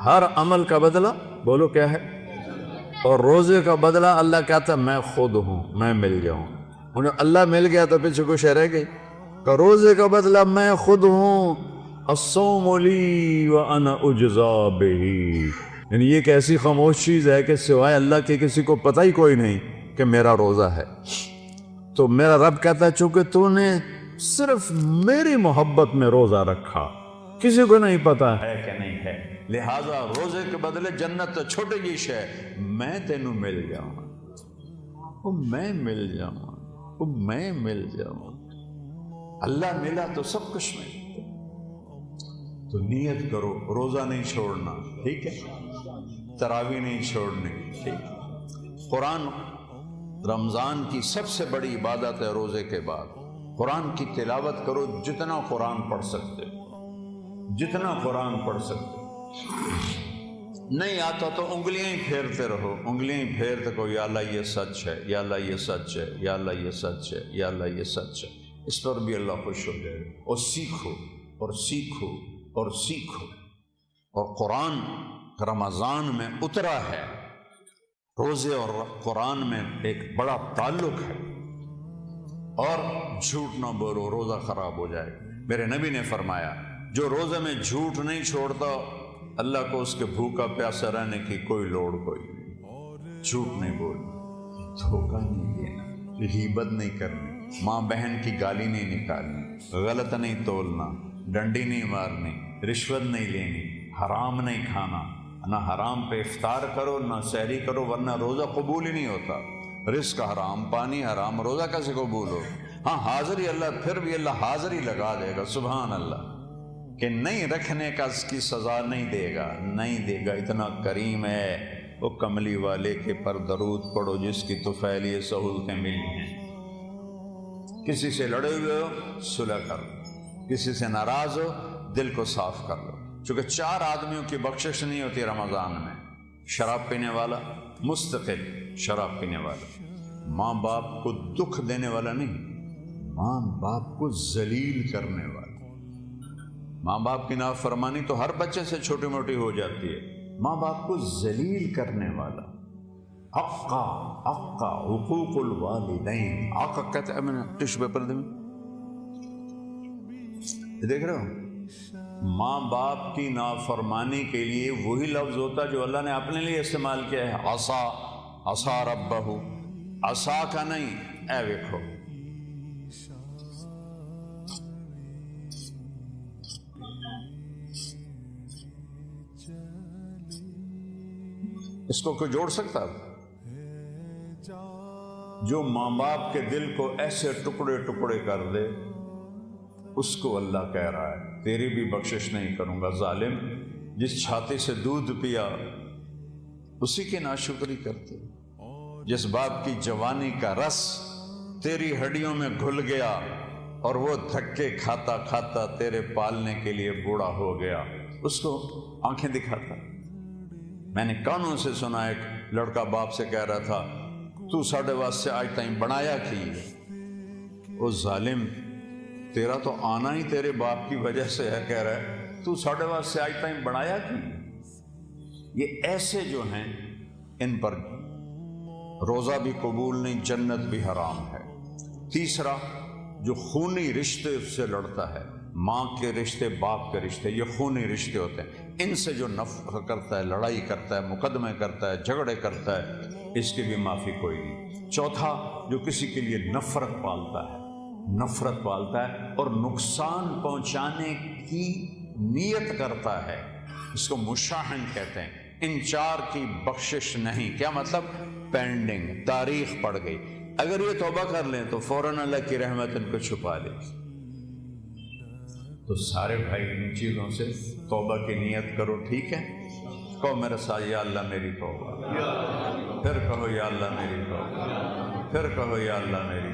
ہر عمل کا بدلہ، بولو کیا ہے؟ اور روزے کا بدلہ اللہ کہتا ہے میں خود ہوں، میں مل جاؤں۔ انہیں اللہ مل گیا تو پیچھے کچھ رہ گئی کہ روزے کا بدلہ میں خود ہوں، الصوم لی وانا اجزا بہ، یعنی یہ ایک ایسی خاموش چیز ہے کہ سوائے اللہ کے کسی کو پتہ ہی کوئی نہیں کہ میرا روزہ ہے۔ تو میرا رب کہتا ہے چونکہ تو نے صرف میری محبت میں روزہ رکھا، کسی کو نہیں پتا ہے کہ نہیں ہے، لہٰذا روزے کے بدلے جنت تو چھوٹی جی شے، میں تینوں مل جاؤں، میں مل جاؤں، میں مل جاؤں۔ اللہ ملا تو سب کچھ مل۔ تو نیت کرو، روزہ نہیں چھوڑنا، ٹھیک ہے؟ تراویح نہیں چھوڑنی، ٹھیک ہے؟ قرآن، رمضان کی سب سے بڑی عبادت ہے روزے کے بعد، قرآن کی تلاوت کرو، جتنا قرآن پڑھ سکتے، جتنا قرآن پڑھ سکتے، نہیں آتا تو انگلیاں ہی پھیرتے رہو، انگلیاں ہی پھیرتے کہو یا اللہ یہ سچ ہے، یا اللہ یہ سچ ہے، یا اللہ یہ سچ ہے، یا اللہ یہ سچ ہے، اس پر بھی اللہ خوش ہو جائے گا۔ اور سیکھو اور سیکھو اور سیکھو، اور قرآن رمضان میں اترا ہے، روزے اور قرآن میں ایک بڑا تعلق ہے، اور جھوٹ نہ بولو، روزہ خراب ہو جائے۔ میرے نبی نے فرمایا جو روزے میں جھوٹ نہیں چھوڑتا اللہ کو اس کے بھوکا پیاسا رہنے کی کوئی لوڑ کوئی نہیں۔ جھوٹ نہیں بولنا، دھوکہ نہیں دینا، غیبت نہیں کرنی، ماں بہن کی گالی نہیں نکالنی، غلط نہیں تولنا، ڈنڈی نہیں مارنی، رشوت نہیں لینی، حرام نہیں کھانا، نہ حرام پہ افطار کرو نہ سحری کرو، ورنہ روزہ قبول ہی نہیں ہوتا۔ رزق حرام، پانی حرام، روزہ کیسے قبول ہو؟ ہاں حاضری اللہ، پھر بھی اللہ حاضری لگا دے گا، سبحان اللہ، کہ نہیں رکھنے کا اس کی سزا نہیں دے گا، نہیں دے گا، اتنا کریم ہے۔ وہ کملی والے کے پر درود پڑھو جس کی طفیل یہ سہولتیں ملی ہیں۔ کسی سے لڑے ہوئے ہو صلح کر لو، کسی سے ناراض ہو دل کو صاف کر لو، چونکہ 4 آدمیوں کی بخشش نہیں ہوتی رمضان میں، شراب پینے والا، مستقل شراب پینے والا، ماں باپ کو دکھ دینے والا نہیں، ماں باپ کو ذلیل کرنے والا۔ ماں باپ کی نافرمانی تو ہر بچے سے چھوٹی موٹی ہو جاتی ہے، ماں باپ کو ذلیل کرنے والا، حقا حقوق الوالدین، آقا کہتے ہیں، میں نے ٹشو پیپر دیں، دیکھ رہے ہو، ماں باپ کی نافرمانی کے لیے وہی لفظ ہوتا جو اللہ نے اپنے لیے استعمال کیا ہے، عصا ربہ، عصا کا نہیں، اے ویکھو، اس کو کوئی جوڑ سکتا ہے؟ جو ماں باپ کے دل کو ایسے ٹکڑے ٹکڑے کر دے اس کو اللہ کہہ رہا ہے تیری بھی بخشش نہیں کروں گا۔ ظالم، جس چھاتی سے دودھ پیا اسی کی ناشکری کرتے، جس باپ کی جوانی کا رس تیری ہڈیوں میں گھل گیا اور وہ دھکے کھاتا کھاتا تیرے پالنے کے لیے بوڑھا ہو گیا، اس کو آنکھیں دکھاتا۔ میں نے کانوں سے سنا ایک لڑکا باپ سے کہہ رہا تھا تو ساڈے واسطے آج تائیں بنایا کی؟ او ظالم، تیرا تو آنا ہی تیرے باپ کی وجہ سے ہے، کہہ رہا ہے تو ساڈے واسطے آج تائیں بنایا کی؟ یہ ایسے جو ہیں ان پر روزہ بھی قبول نہیں، جنت بھی حرام ہے۔ تیسرا، جو خونی رشتے سے لڑتا ہے، ماں کے رشتے، باپ کے رشتے، یہ خونی رشتے ہوتے ہیں، ان سے جو نفرت کرتا ہے، لڑائی کرتا ہے، مقدمے کرتا ہے، جھگڑے کرتا ہے، اس کی بھی معافی کوئی نہیں۔ چوتھا، جو کسی کے لیے نفرت پالتا ہے اور نقصان پہنچانے کی نیت کرتا ہے، اس کو مشاحن کہتے ہیں۔ ان 4 کی بخشش نہیں۔ کیا مطلب؟ پینڈنگ، تاریخ پڑ گئی، اگر یہ توبہ کر لیں تو فوراً اللہ کی رحمت ان کو چھپا لے۔ تو سارے بھائی ان چیزوں سے توبہ کی نیت کرو، ٹھیک ہے؟ کہو میرے ساتھ یا اللہ میری توبہ، پھر کہو یا اللہ میری توبہ، پھر کہو یا اللہ میری